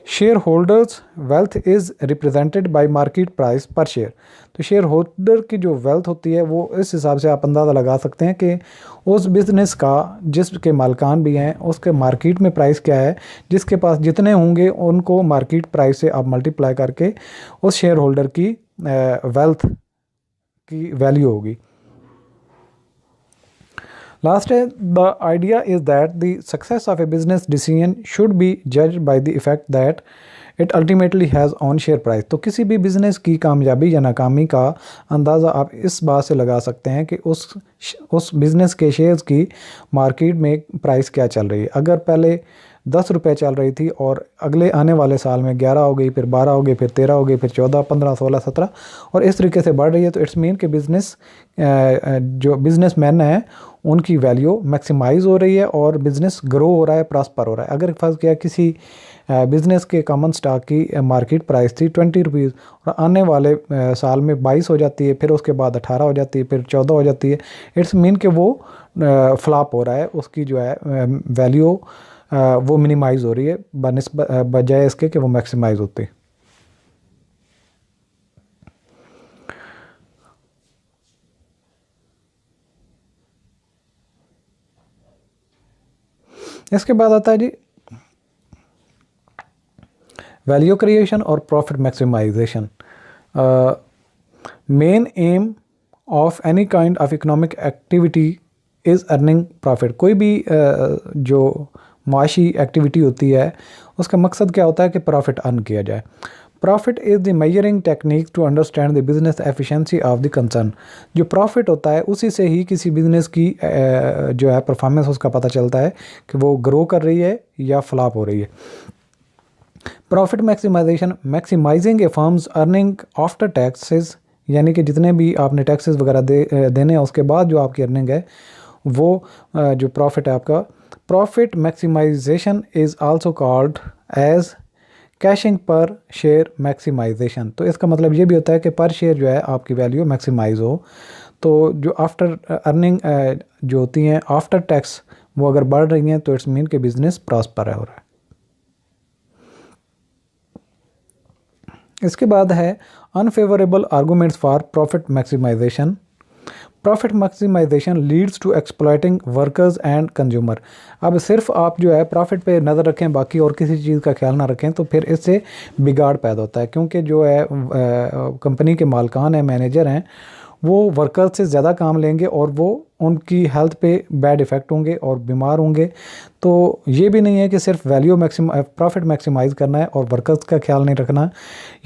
A: Share holders wealth is represented by market price पर शेयर। तो शेयर होल्डर की जो वेल्थ होती है वो इस हिसाब से आप अंदाज़ा लगा सकते हैं कि उस बिज़नेस का जिसके मालिकान भी हैं उसके मार्केट में प्राइस क्या है। जिसके पास जितने होंगे उनको मार्केट प्राइस से आप मल्टीप्लाई करके उस शेयर होल्डर की वेल्थ की वैल्यू होगी। लास्ट है the idea is that the success of a business decision should be जज by the effect that it ultimately has on share price. तो किसी भी बिज़नेस की कामयाबी या नाकामी का अंदाज़ा आप इस बात से लगा सकते हैं कि उस बिज़नेस के शेयर्स की मार्केट में प्राइस क्या चल रही है। अगर पहले 10 रुपये चल रही थी और अगले आने वाले साल में 11 हो गई, फिर 12 हो गई, फिर 13 हो गई, फिर 14, 15, 16, 17 और इस तरीके से बढ़ रही है, तो इट्स मीन कि बिज़नेस जो बिज़नेसमैन हैं उनकी वैल्यू मैक्सिमाइज़ हो रही है और बिज़नेस ग्रो हो रहा है, प्रॉस्पर हो रहा है। अगर फर्ज किया किसी बिज़नेस के कॉमन स्टॉक की मार्केट प्राइस थी 20 रुपीज़ और आने वाले साल में 22 हो जाती है, फिर उसके बाद 18 हो जाती है, फिर 14 हो जाती है, इट्स मीन कि वो फ्लॉप हो रहा है, उसकी जो है वैल्यू वो मिनिमाइज़ हो रही है बजाय इसके कि वो मैक्सिमाइज़ होती है। इसके बाद आता है जी वैल्यू क्रिएशन और profit maximisation. Main aim of any kind of economic activity is earning profit. कोई भी जो माशी एक्टिविटी होती है उसका मकसद क्या होता है कि प्रॉफिट अर्न किया जाए। Profit is the measuring technique to understand the business efficiency of the concern. जो प्रॉफिट होता है उसी से ही किसी बिजनेस की जो है परफॉर्मेंस उसका पता चलता है कि वो ग्रो कर रही है या फ्लॉप हो रही है। प्रॉफिट मैक्सिमाइजेशन मैक्सिमाइजिंग ए फर्म्स अर्निंग आफ्टर टैक्सेस, यानी कि जितने भी आपने टैक्सेस वगैरह देने हैं उसके बाद जो आपकी अर्निंग है वो जो प्रॉफिट है आपका। Profit maximisation is also called as cashing per share maximisation. तो इसका मतलब ये भी होता है कि पर शेयर जो है आपकी वैल्यू मैक्सिमाइज हो। तो जो आफ्टर अर्निंग जो होती हैं आफ्टर टैक्स वो अगर बढ़ रही हैं तो इट्स मीन कि बिजनेस प्रॉस्पर हो रहा है। इसके बाद है unfavourable arguments for profit maximisation. Profit maximisation leads to exploiting workers and consumer. अब सिर्फ आप जो है प्रॉफिट पे नज़र रखें, बाकी और किसी चीज़ का ख्याल ना रखें, तो फिर इससे बिगाड़ पैदा होता है। क्योंकि जो है कंपनी के मालिकान हैं, मैनेजर हैं, वो वर्कर्स से ज़्यादा काम लेंगे और वो उनकी हेल्थ पे बैड इफ़ेक्ट होंगे और बीमार होंगे। तो ये भी नहीं है कि सिर्फ वैल्यू प्रॉफिट मैक्सिमाइज़ करना है और वर्कर्स का ख्याल नहीं रखना,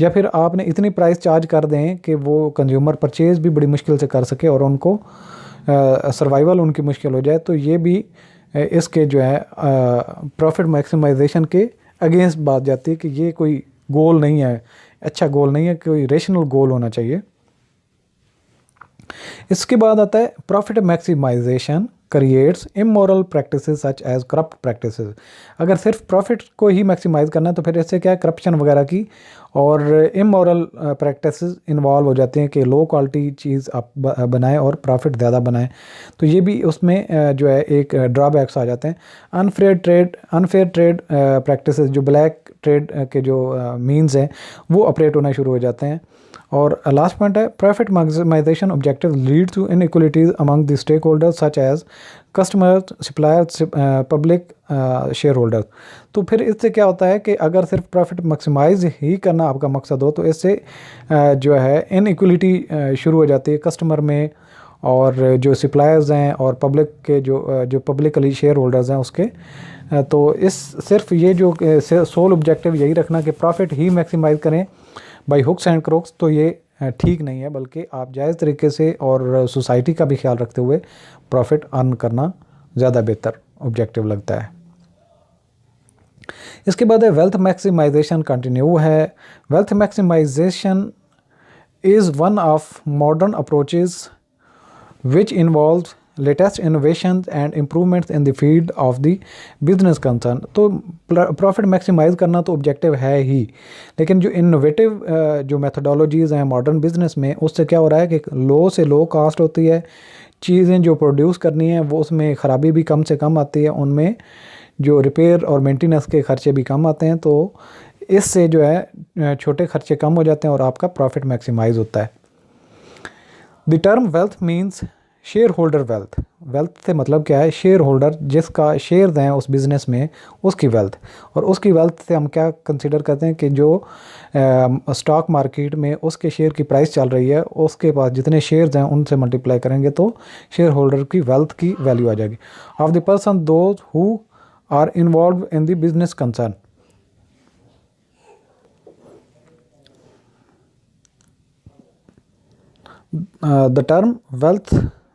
A: या फिर आपने इतनी प्राइस चार्ज कर दें कि वो कंज्यूमर परचेज़ भी बड़ी मुश्किल से कर सके और उनको सर्वाइवल उनकी मुश्किल हो जाए। तो ये भी इसके जो है प्रॉफिट मैक्सिमाइजेशन के अगेंस्ट बात जाती है कि ये कोई गोल नहीं है, अच्छा गोल नहीं है, कोई रेशनल गोल होना चाहिए। इसके बाद आता है profit maximisation creates immoral practices such as corrupt practices. अगर सिर्फ प्रॉफिट को ही मैक्सिमाइज करना है तो फिर इससे क्या है, करप्शन वगैरह की और इमोरल प्रैक्टिसेस इन्वॉल्व हो जाते हैं कि लो क्वालिटी चीज़ आप बनाएं और प्रॉफिट ज़्यादा बनाएं। तो ये भी उसमें जो है एक ड्रॉबैक्स आ जाते हैं। अनफेयर ट्रेड प्रैक्टिसेस, जो ब्लैक ट्रेड के जो मीन्स हैं वो ऑपरेट होना शुरू हो जाते हैं। और लास्ट पॉइंट है profit maximisation objective lead to inequalities among the stake holders such as customers, suppliers, public, share holders. तो फिर इससे क्या होता है कि अगर सिर्फ प्रॉफिट मैक्सिमाइज ही करना आपका मकसद हो तो इससे जो है इनइक्वलिटी शुरू हो जाती है कस्टमर में, और जो सप्लायर्स हैं और पब्लिक के जो पब्लिकली शेयर होल्डर्स हैं उसके। तो इस सिर्फ ये जो सोल ऑब्जेक्टिव यही रखना कि प्रॉफिट ही मैक्सिमाइज करें बाई हुक्स एंड क्रोक्स, तो ये ठीक नहीं है, बल्कि आप जायज़ तरीके से और सोसाइटी का भी ख्याल रखते हुए प्रॉफिट अर्न करना ज़्यादा बेहतर ऑब्जेक्टिव लगता है। इसके बाद है वेल्थ मैक्सिमाइजेशन कंटिन्यू है। Wealth maximisation is one of modern approaches which involves latest innovations and improvements in the field of the business concern। तो प्रॉफिट मैक्सिमाइज करना तो ऑब्जेक्टिव है ही, लेकिन जो इनोवेटिव जो मेथडोलॉजीज़ हैं मॉडर्न बिजनेस में, उससे क्या हो रहा है कि लो से लो कास्ट होती है, चीज़ें जो प्रोड्यूस करनी है वो उसमें ख़राबी भी कम से कम आती है, उनमें जो रिपेयर और मेंटेनेंस के खर्चे भी कम आते हैं। तो इससे जो है छोटे खर्चे कम हो जाते हैं और आपका प्रॉफिट मैक्सिमाइज होता है। The term wealth means share holder wealth. Wealth से मतलब क्या है, शेयर होल्डर, जिसका शेयर्स हैं उस बिज़नेस में, उसकी वेल्थ। और उसकी वेल्थ से हम क्या कंसिडर करते हैं कि जो स्टॉक मार्केट में उसके शेयर की प्राइस चल रही है, उसके पास जितने शेयर्स हैं उनसे मल्टीप्लाई करेंगे तो शेयर होल्डर की वेल्थ की वैल्यू आ जाएगी। Of the person those who are involve in the business concern. The term wealth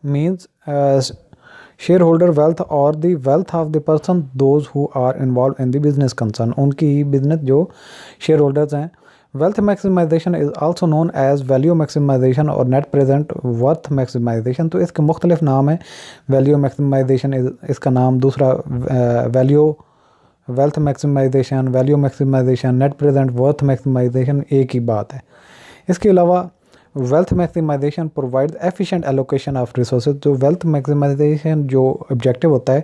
A: means shareholder wealth or the wealth of the person those who are involved in the business concern। उनकी business जो share holders हैं wealth maximisation is also known as value maximisation और net present worth maximisation. तो इसके मुख्तलिफ नाम है। Value maximisation इसका नाम, दूसरा value wealth maximisation, value maximisation, net present worth maximisation एक ही बात है। इसके अलावा wealth maximisation provide efficient allocation of resources. जो वेल्थ मैक्सिमाइजेशन जो ऑब्जेक्टिव होता है,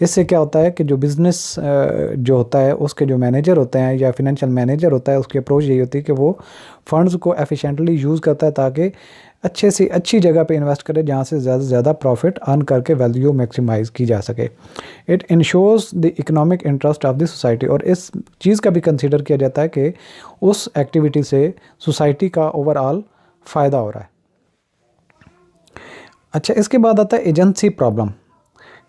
A: इससे क्या होता है कि जो बिज़नेस जो होता है उसके जो मैनेजर होते हैं या फिनेंशियल मैनेजर होता है, उसकी अप्रोच यही होती है कि वो फंड्स को एफिशिएंटली यूज़ करता है ताकि अच्छे से अच्छी जगह पे इन्वेस्ट करे जहाँ से ज़्यादा से ज़्यादा प्रॉफिट अर्न करके वैल्यू मैक्सिमाइज़ की जा सके। It ensures the economic interest of the society. और इस चीज़ का भी कंसीडर किया जाता है कि उस एक्टिविटी से सोसाइटी का ओवरऑल फ़ायदा हो रहा है। अच्छा, इसके बाद आता है एजेंसी प्रॉब्लम,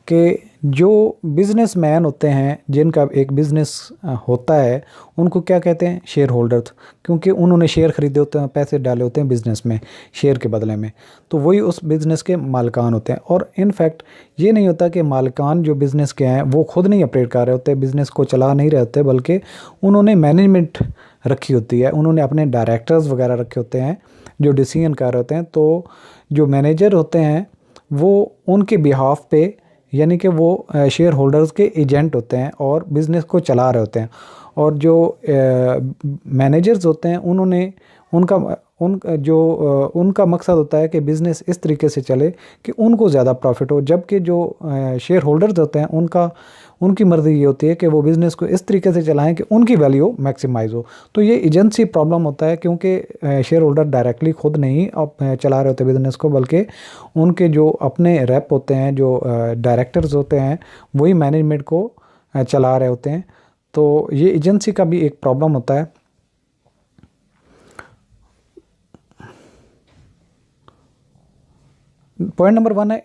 A: कि जो बिज़नेसमैन होते हैं जिनका एक बिज़नेस होता है, उनको क्या कहते हैं? शेयर होल्डर्स, क्योंकि उन्होंने शेयर ख़रीदे होते हैं, पैसे डाले होते हैं बिज़नेस में शेयर के बदले में, तो वही उस बिज़नेस के मालिकान होते हैं। और इनफैक्ट ये नहीं होता कि मालिकान जो बिज़नेस के हैं वो खुद नहीं ऑपरेट कर रहे होते, बिज़नेस को चला नहीं रहे होते, बल्कि उन्होंने मैनेजमेंट रखी होती है, उन्होंने अपने डायरेक्टर्स वगैरह रखे होते हैं जो डिसीजन कर रहे होते हैं। तो जो मैनेजर होते हैं वो उनके बिहाफ पे, यानी कि वो शेयर होल्डर्स के एजेंट होते हैं और बिज़नेस को चला रहे होते हैं। और जो मैनेजर्स होते हैं उन्होंने उनका मकसद होता है कि बिज़नेस इस तरीके से चले कि उनको ज़्यादा प्रॉफिट हो, जबकि जो शेयर होल्डर्स होते हैं उनकी मर्ज़ी ये होती है कि वो बिज़नेस को इस तरीके से चलाएं कि उनकी वैल्यू मैक्सिमाइज़ हो। तो ये एजेंसी प्रॉब्लम होता है, क्योंकि शेयर होल्डर डायरेक्टली खुद नहीं चला रहे होते बिज़नेस को, बल्कि उनके जो अपने रेप होते हैं, जो डायरेक्टर्स होते हैं, वही मैनेजमेंट को चला रहे होते हैं। तो ये एजेंसी का भी एक प्रॉब्लम होता है। पॉइंट नंबर 1 है,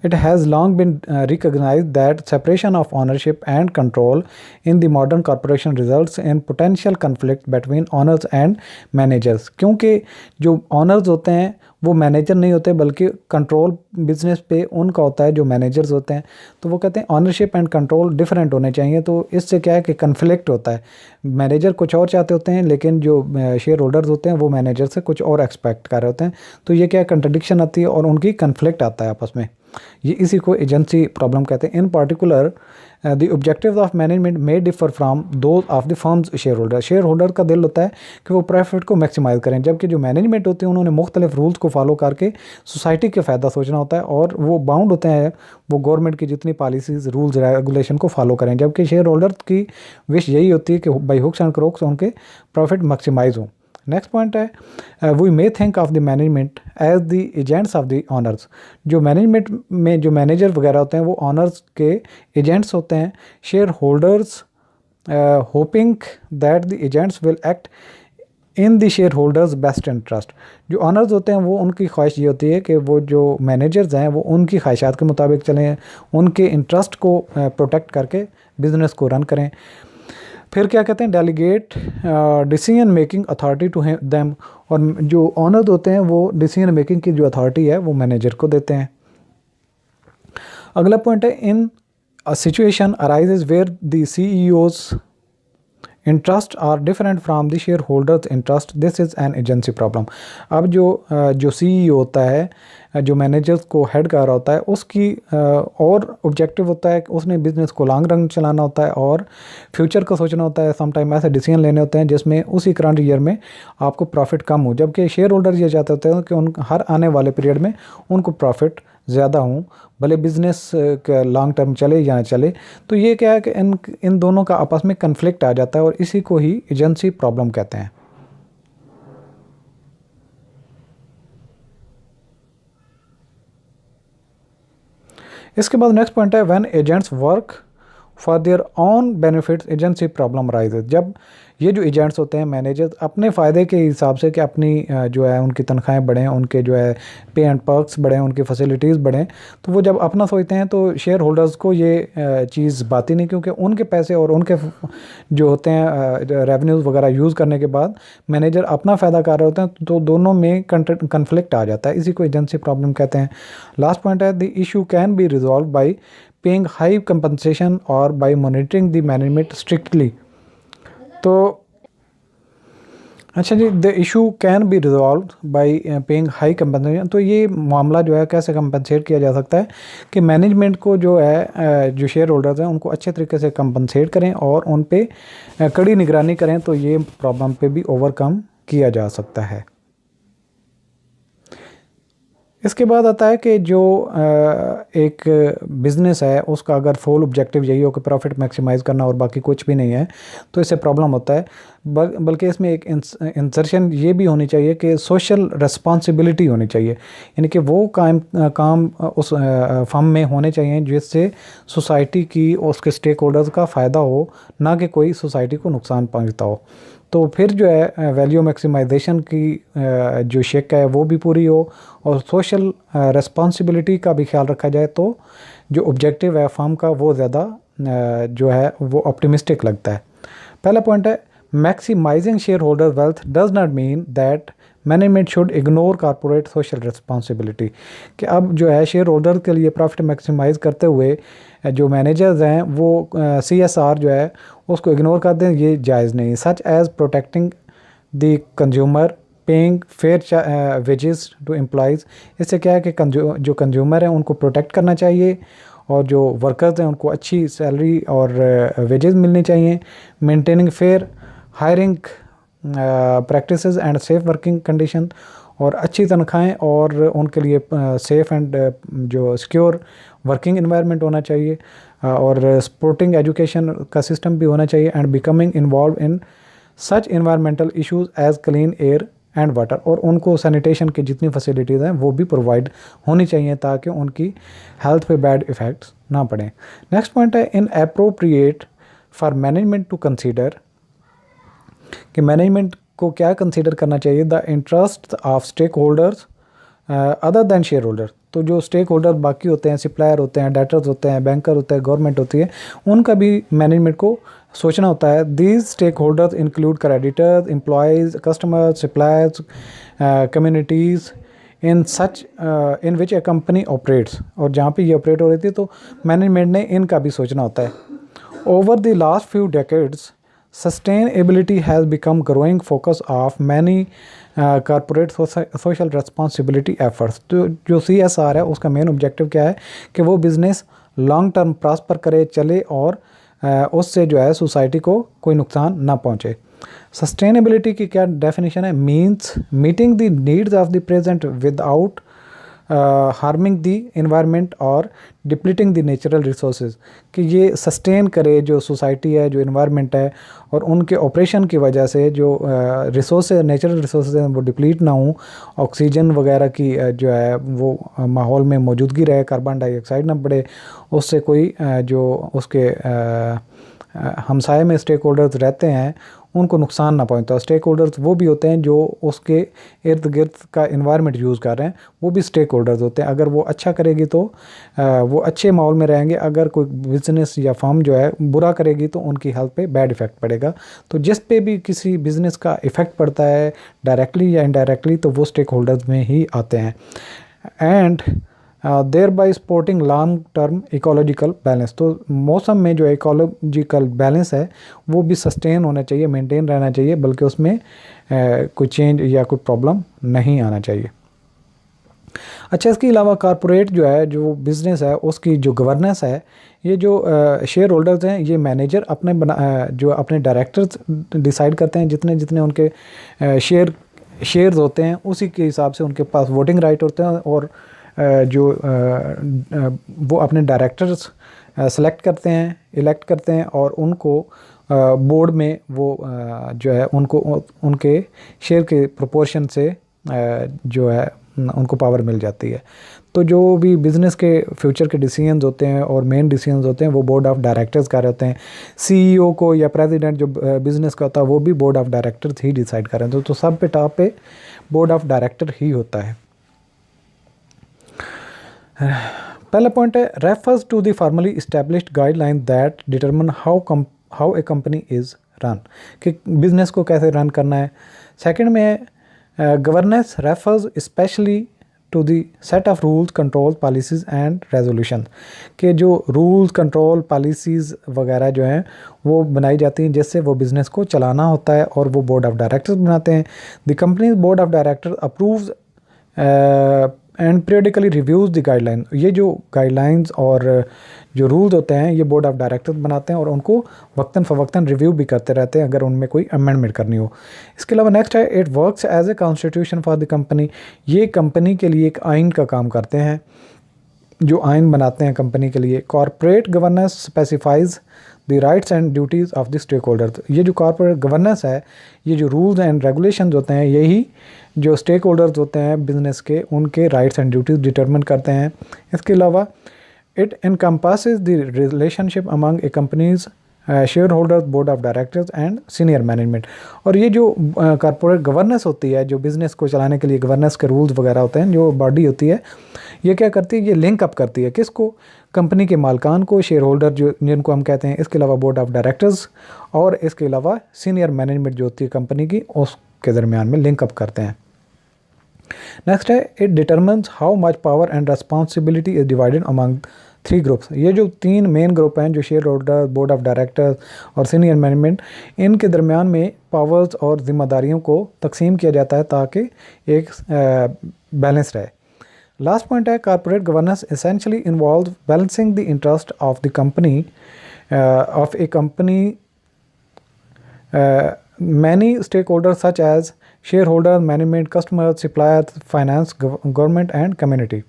A: It has long been recognized that separation of ownership and control in the modern corporation results in potential conflict between owners and managers। क्योंकि जो owners होते हैं वो मैनेजर नहीं होते, बल्कि कंट्रोल बिजनेस पे उनका होता है जो मैनेजर्स होते हैं। तो वो कहते हैं ऑनरशिप एंड कंट्रोल डिफरेंट होने चाहिए। तो इससे क्या है कि कन्फ्लिक्ट होता है, मैनेजर कुछ और चाहते होते हैं, लेकिन जो शेयर होल्डर्स होते हैं वो मैनेजर से कुछ और एक्सपेक्ट कर रहे होते हैं। तो ये क्या कंट्रडिक्शन आती है और उनकी कन्फ्लिक्ट आता है आपस में। ये इसी को एजेंसी प्रॉब्लम कहते हैं। इन particular the objectives of management may differ from those of the firms share holder. Share holder का दिल होता है कि वो प्रॉफिट को मैक्सिमाइज़ करें, जबकि जो मैनेजमेंट होती है उन्होंने मुख्तलिफ रूल्स को फॉलो करके सोसाइटी के फ़ायदा सोचना होता है, और वो बाउंड होते हैं वो गवर्नमेंट की जितनी पॉलिसीज़, रूल्स, रेगुलेशन को फॉलो करें। जबकि शेयर होल्डर की विश यही होती है कि बाई हुक्स एंड क्रोक्स उनके प्रॉफिट मैक्सिमाइज़ हों। नेक्स्ट पॉइंट है, we may think of the management as the agents of the owners. जो मैनेजमेंट में जो मैनेजर वगैरह होते हैं वो ऑनर्स के एजेंट्स होते हैं। Share holders hoping that the agents will act in the share holders best interest. जो ऑनर्स होते हैं वो उनकी ख्वाहिश ये होती है कि वो जो मैनेजर्स हैं वो उनकी ख्वाहिशात के मुताबिक चलें, उनके इंटरेस्ट को प्रोटेक्ट करके बिज़नेस को रन करें। फिर क्या कहते हैं, delegate decision making authority to them. और जो ऑनर्स होते हैं वो डिसीजन मेकिंग की जो अथॉरिटी है वो मैनेजर को देते हैं। अगला पॉइंट है, in a situation arises where the CEO's interest are different from the share holders interest, this is an agency problem. अब जो CEO होता है, जो मैनेजर्स को हेड कर रहा होता है, उसकी और ऑब्जेक्टिव होता है कि उसने बिज़नेस को लॉन्ग रन चलाना होता है और फ्यूचर को सोचना होता है। सम टाइम ऐसे डिसीजन लेने होते हैं जिसमें उसी करंट ईयर में आपको प्रॉफिट कम हो, जबकि शेयर होल्डर ये चाहते होते हैं कि उन हर आने वाले पीरियड में उनको प्रॉफिट ज़्यादा हों, भले बिज़नेस का लॉन्ग टर्म चले या ना चले। तो ये क्या है कि इन दोनों का आपस में कन्फ्लिक्ट आ जाता है, और इसी को ही एजेंसी प्रॉब्लम कहते हैं। इसके बाद नेक्स्ट पॉइंट है, when agents work for their own benefits agency problem rises. जब ये जो एजेंट्स होते हैं, मैनेजर्स, अपने फ़ायदे के हिसाब से कि अपनी जो है उनकी तनख्वाहें बढ़ें, उनके जो है पे एंड पर्क्स बढ़ें, उनकी फैसिलिटीज़ बढ़ें, तो वो जब अपना सोचते हैं तो शेयर होल्डर्स को ये चीज़ बात ही नहीं, क्योंकि उनके पैसे और उनके जो होते हैं रेवेन्यूज़ वगैरह यूज़ करने के बाद मैनेजर अपना फ़ायदा कर रहे होते हैं, तो दोनों में कन्फ्लिक्ट आ जाता है। इसी को एजेंसी प्रॉब्लम कहते हैं। लास्ट पॉइंट है, the issue can be resolve by paying high compensation और by monitoring the management strictly. तो अच्छा जी, the issue can be resolve by paying high compensation. तो ये मामला जो है कैसे कंपनसेट किया जा सकता है कि मैनेजमेंट को जो है जो शेयर होल्डर्स हैं उनको अच्छे तरीके से कंपनसेट करें और उन पे कड़ी निगरानी करें, तो ये प्रॉब्लम पे भी ओवरकम किया जा सकता है। इसके बाद आता है कि जो एक बिज़नेस है उसका अगर फुल ऑब्जेक्टिव यही हो कि प्रॉफिट मैक्सिमाइज़ करना और बाकी कुछ भी नहीं है, तो इससे प्रॉब्लम होता है। बल्कि इसमें एक इंसर्शन ये भी होनी चाहिए कि सोशल रिस्पॉन्सिबिलिटी होनी चाहिए, यानी कि वो काम उस फर्म में होने चाहिए जिससे सोसाइटी की उसके स्टेक होल्डर्स का फ़ायदा हो, ना कि कोई सोसाइटी को नुकसान पहुँचता हो। तो फिर जो है वैल्यू मैक्सिमाइजेशन की जो शिक है वो भी पूरी हो और सोशल रिस्पॉन्सिबिलिटी का भी ख्याल रखा जाए, तो जो ऑब्जेक्टिव है फर्म का वो ज़्यादा जो है वो ऑप्टिमिस्टिक लगता है। पहला पॉइंट है maximising share holder wealth does not mean that management should ignore corporate social responsibility. कि अब जो है शेयर होल्डर के लिए प्रॉफिट मैक्सिमाइज करते हुए जो मैनेजर्स हैं वो CSR जो है उसको इग्नोर कर दें, ये जायज़ नहीं। Such as protecting the consumer, paying fair wages to employees. इससे क्या है कि जो कंज्यूमर हैं उनको प्रोटेक्ट करना चाहिए और जो वर्कर्स हैं उनको अच्छी सैलरी और वेजेस मिलनी चाहिए। Maintaining fair hiring practices and safe working condition, और अच्छी तनख्वाहें और उनके लिए सेफ़ एंड जो सिक्योर वर्किंग एनवायरनमेंट होना चाहिए, और सपोर्टिंग एजुकेशन का सिस्टम भी होना चाहिए, and becoming involve in such environmental issues as clean air and water. और उनको सैनिटेशन की जितनी फैसिलिटीज़ हैं वो भी प्रोवाइड होनी चाहिए ताकि उनकी हेल्थ पे बैड इफ़ेक्ट्स ना पड़ें। नेक्स्ट पॉइंट है inappropriate for management to consider, कि मैनेजमेंट को क्या कंसीडर करना चाहिए the interest of stake holders other than share holder. तो जो स्टेक होल्डर बाकी होते हैं, सप्लायर होते हैं, डेटर्स होते हैं, बैंकर होते हैं, गवर्नमेंट होती है, उनका भी मैनेजमेंट को सोचना होता है। These stake holders include creditors, employees, customers, suppliers, communities in such in which a company operates. और जहाँ पे ये ऑपरेट हो रही थी तो मैनेजमेंट ने इनका भी सोचना होता है। Over the last few decades sustainability has become growing focus of many corporate social responsibility efforts। तो जो CSR है उसका मेन ऑब्जेक्टिव क्या है कि वो बिज़नेस लॉन्ग टर्म प्रॉस्पर करे, चले और उससे जो है सोसाइटी को कोई नुकसान ना पहुँचे। सस्टेनेबिलिटी की क्या डेफिनेशन है? Means meeting the needs of the present without harming the environment और डिप्लीटिंग दी नेचुरल रिसोर्सेज। कि ये सस्टेन करे जो सोसाइटी है, जो इन्वायरमेंट है, और उनके ऑपरेशन की वजह से जो रिसोर्सेज, नेचुरल रिसोर्सेज हैं वो डिप्लीट ना हों, ऑक्सीजन वगैरह की जो है वो माहौल में मौजूदगी रहे, कार्बन डाइऑक्साइड ना बढ़े, उससे कोई जो उसके हमसाए में स्टेक होल्डर्स रहते हैं उनको नुकसान ना पहुंचता। स्टेक होल्डर्स वो भी होते हैं जो उसके इर्द गिर्द का इन्वायरमेंट यूज़ कर रहे हैं, वो भी स्टेक होल्डर्स होते हैं। अगर वो अच्छा करेगी तो वो अच्छे माहौल में रहेंगे, अगर कोई बिज़नेस या फर्म जो है बुरा करेगी तो उनकी हेल्थ पे बैड इफ़ेक्ट पड़ेगा। तो जिस पे भी किसी बिज़नेस का इफ़ेक्ट पड़ता है डायरेक्टली या इनडायरेक्टली, तो वो स्टेक होल्डर्स में ही आते हैं। And thereby supporting long term ecological balance. तो मौसम में जो इकोलॉजिकल बैलेंस है वो भी सस्टेन होना चाहिए, मेंटेन रहना चाहिए, बल्कि उसमें कोई चेंज या कोई प्रॉब्लम नहीं आना चाहिए। अच्छा, इसके अलावा कॉरपोरेट जो है, जो बिज़नेस है, उसकी जो गवर्नेंस है, ये जो शेयर होल्डर्स हैं ये मैनेजर अपने जो अपने डायरेक्टर्स डिसाइड करते हैं, जितने जितने उनके शेयर्स होते हैं उसी के हिसाब से उनके पास वोटिंग राइट होते हैं, और जो वो अपने डायरेक्टर्स सेलेक्ट करते हैं, इलेक्ट करते हैं, और उनको बोर्ड में वो जो है उनको उनके शेयर के प्रोपोर्शन से जो है उनको पावर मिल जाती है। तो जो भी बिज़नेस के फ्यूचर के डिसीजंस होते हैं और मेन डिसीजंस होते हैं वो बोर्ड ऑफ डायरेक्टर्स कर रहे होते हैं। CEO को या प्रेसिडेंट जो बिज़नेस का होता है वो भी board of directors he decide कर रहे हैं। तो सब पे टॉप पे बोर्ड ऑफ डायरेक्टर ही होता है। पहला पॉइंट है refers to the formally established guideline that determine how a company is run, कि बिज़नेस को कैसे रन करना है। सेकंड में है governance refers specially to the set of rules control policies and resolution, के जो रूल्स कंट्रोल पॉलिसीज़ वगैरह जो हैं वो बनाई जाती हैं जिससे वो बिज़नेस को चलाना होता है, और वो बोर्ड ऑफ डायरेक्टर्स बनाते हैं। The company board of directors approves and periodically reviews the guideline. ये जो गाइडलाइंस और जो रूल्स होते हैं ये बोर्ड ऑफ डायरेक्टर्स बनाते हैं और उनको वक्तन फ़वक्तन रिव्यू भी करते रहते हैं अगर उनमें कोई अमेंडमेंट करनी हो। इसके अलावा नेक्स्ट है it works as a constitution for the company. ये कंपनी के लिए एक आइन का काम करते हैं, जो आइन बनाते हैं कंपनी के लिए। Corporate governance specifies the rights and duties of the stake holders. ये जो कॉरपोरेट गवर्नेंस है, ये जो रूल्स एंड रेगुलेशंस होते हैं, यही जो स्टेक होल्डर्स होते हैं बिज़नेस के, उनके राइट्स एंड ड्यूटीज़ डिटरमिन करते हैं। इसके अलावा it encompasses the relationship among A companies share holders board of directors and senior management. और ये जो कॉरपोरेट गवर्नेंस होती है, जो बिज़नेस को चलाने के लिए गवर्नेंस के रूल्स वगैरह होते हैं, जो बॉडी होती है, ये क्या करती है, ये लिंक अप करती है किसको, कंपनी के मालकान को, शेयर होल्डर जो जिनको हम कहते हैं, इसके अलावा बोर्ड ऑफ डायरेक्टर्स, और इसके अलावा सीनियर मैनेजमेंट जो होती है कंपनी की, उसके दरमियान में लिंक अप करते हैं। नेक्स्ट है it determines how much power and responsibility is divided among 3 groups. ये जो 3 मेन ग्रुप हैं, जो share holder, board of directors और सीनियर मैनेजमेंट, इनके दरमियान में पावर्स और जिम्मेदारियों को तकसीम किया जाता है ताकि एक बैलेंस रहे। लास्ट पॉइंट है corporate governance essentially involve balancing the interest of the company of a company many stake holder such as share holder, management, customer, supplier, finance, government and community.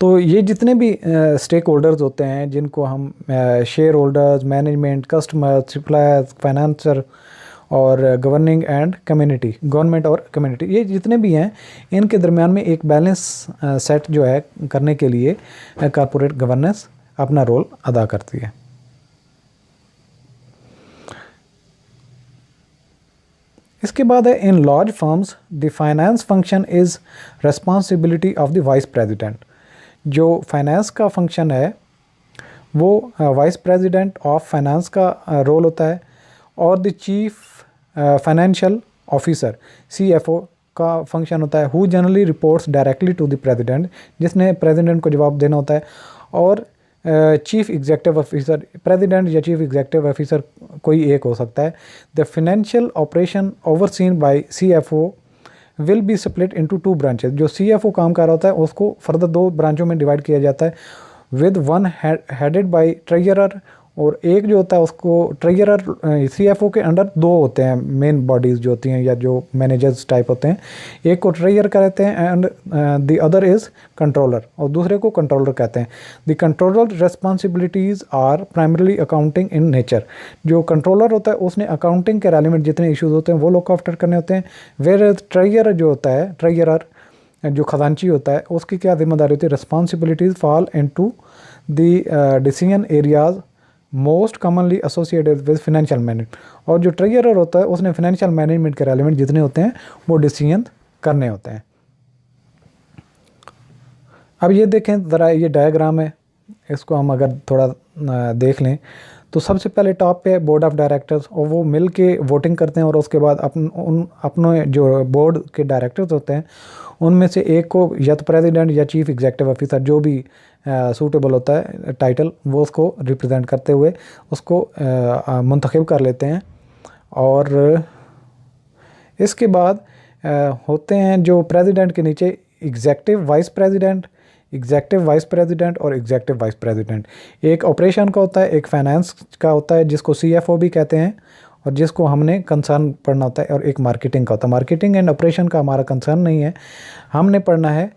A: तो ये जितने भी स्टेक होल्डर्स होते हैं, जिनको हम share holders, management, customer, suppliers, financer और governing and community, government और कम्युनिटी, ये जितने भी हैं, इनके दरमियान में एक बैलेंस सेट जो है करने के लिए कॉर्पोरेट गवर्नेंस अपना रोल अदा करती है। इसके बाद है in large firms the finance function is responsibility of the vice president. जो फाइनेंस का फंक्शन है वो वाइस प्रेसिडेंट ऑफ फाइनेंस का रोल होता है, और the chief financial officer CFO का फंक्शन होता है, who generally reports directly to the president, जिसने प्रेसिडेंट को जवाब देना होता है। और चीफ एग्जीक्यूटिव ऑफिसर, प्रेसिडेंट या चीफ एग्जीक्यूटिव ऑफिसर कोई एक हो सकता है। The financial operation overseen by CFO will be split into 2 branches. जो CFO काम कर रहा होता है उसको फर्दर 2 ब्रांचों में डिवाइड किया जाता है, with one headed by treasurer, और एक जो होता है उसको ट्रेजरर, CFO के अंडर 2 होते हैं मेन बॉडीज़ जो होती हैं या जो मैनेजर्स टाइप होते हैं, एक को ट्रेजरर कहते हैं and the other is controller, और दूसरे को कंट्रोलर कहते हैं। The controller responsibilities are primarily accounting in nature. जो कंट्रोलर होता है उसने अकाउंटिंग के रिलेवेंट जितने इश्यूज़ होते हैं वो लुक आफ्टर करने होते हैं, वेयर ट्रेजरर जो होता है, ट्रेजरर जो खजांची होता है, उसकी क्या जिम्मेदारी होती है, responsibilities fall into the decision areas most commonly associated with financial management. और जो ट्रेजरर होता है उसने फाइनेंशियल मैनेजमेंट के रेलेवेंट जितने होते हैं वो डिसीजन करने होते हैं। अब ये देखें ज़रा, ये डायग्राम है, इसको हम अगर थोड़ा देख लें तो सबसे पहले टॉप पे बोर्ड ऑफ डायरेक्टर्स, और वो मिल के वोटिंग करते हैं, और उसके बाद अपने जो बोर्ड के डायरेक्टर्स होते हैं उनमें से एक को या तो प्रेसिडेंट या चीफ एग्जीक्यूटिव ऑफिसर, जो भी सूटेबल होता है टाइटल, वो उसको रिप्रेजेंट करते हुए उसको मुंतखब कर लेते हैं। और इसके बाद होते हैं जो प्रेसिडेंट के नीचे executive vice president, executive vice president और एग्जीक्यूटिव वाइस प्रेसिडेंट। एक ऑपरेशन का होता है, एक फाइनेंस का होता है जिसको CFO भी कहते हैं और जिसको हमने कंसर्न पढ़ना होता है, और एक मार्केटिंग का होता है। मार्केटिंग एंड ऑपरेशन का हमारा कंसर्न नहीं है, हमने पढ़ना है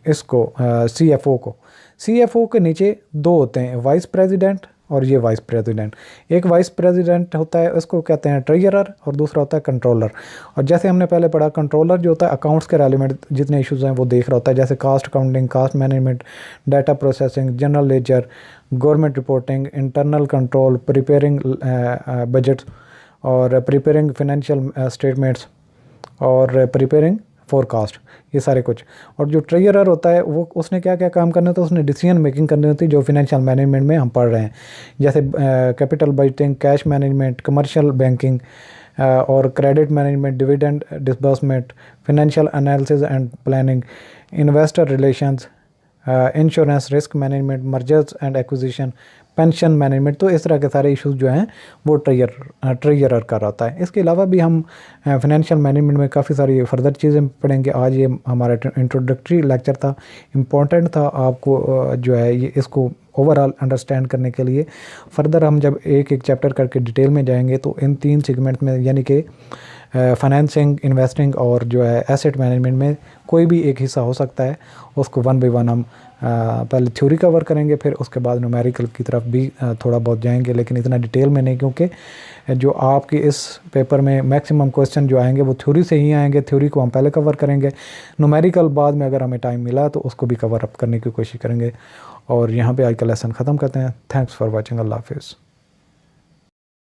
A: इसको CFO को। CFO के नीचे 2 होते हैं, वाइस प्रेसिडेंट और ये वाइस प्रेसिडेंट। एक वाइस प्रेसिडेंट होता है, उसको कहते हैं ट्रेजरर, और दूसरा होता है कंट्रोलर। और जैसे हमने पहले पढ़ा, कंट्रोलर जो होता है अकाउंट्स के रेलेवेंट जितने इश्यूज़ हैं वो देख रहा होता है, जैसे cost accounting, cost management, data processing, general ledger, government reporting, internal control, preparing budgets और प्रिपेयरिंग फाइनेंशियल स्टेटमेंट्स और प्रिपेयरिंग फोरकास्ट, ये सारे कुछ। और जो ट्रेजरर होता है वो उसने क्या क्या काम करना होता है, उसने डिसीजन मेकिंग करनी होती है जो फाइनेंशियल मैनेजमेंट में हम पढ़ रहे हैं, जैसे capital budgeting, cash management, commercial banking, और credit management, dividend disbursement, financial analysis and planning, investor relations, insurance, risk management, mergers and acquisition, pension management. तो इस तरह के सारे इश्यूज जो हैं वो ट्रेजरर कर रहा है। इसके अलावा भी हम फाइनेंशियल मैनेजमेंट में काफ़ी सारी फर्दर चीज़ें पढ़ेंगे। आज ये हमारा इंट्रोडक्टरी लेक्चर था, इम्पॉर्टेंट था आपको जो है ये इसको ओवरऑल अंडरस्टैंड करने के लिए। फर्दर हम जब एक एक चैप्टर करके डिटेल में जाएंगे तो इन 3 सेगमेंट में यानी कि फाइनेंसिंग, इन्वेस्टिंग और जो है एसेट मैनेजमेंट में कोई भी एक हिस्सा हो सकता है, उसको 1 बाय 1 हम पहले थ्योरी कवर करेंगे, फिर उसके बाद न्यूमेरिकल की तरफ भी थोड़ा बहुत जाएंगे, लेकिन इतना डिटेल में नहीं, क्योंकि जो आपके इस पेपर में मैक्सिमम क्वेश्चन जो आएंगे वो थ्योरी से ही आएंगे। थ्योरी को हम पहले कवर करेंगे, न्यूमेरिकल बाद में अगर हमें टाइम मिला तो उसको भी कवर अप करने की कोशिश करेंगे। और यहाँ पे आज का लेसन ख़त्म करते हैं। Thanks for watching. अल्लाह हाफिज़।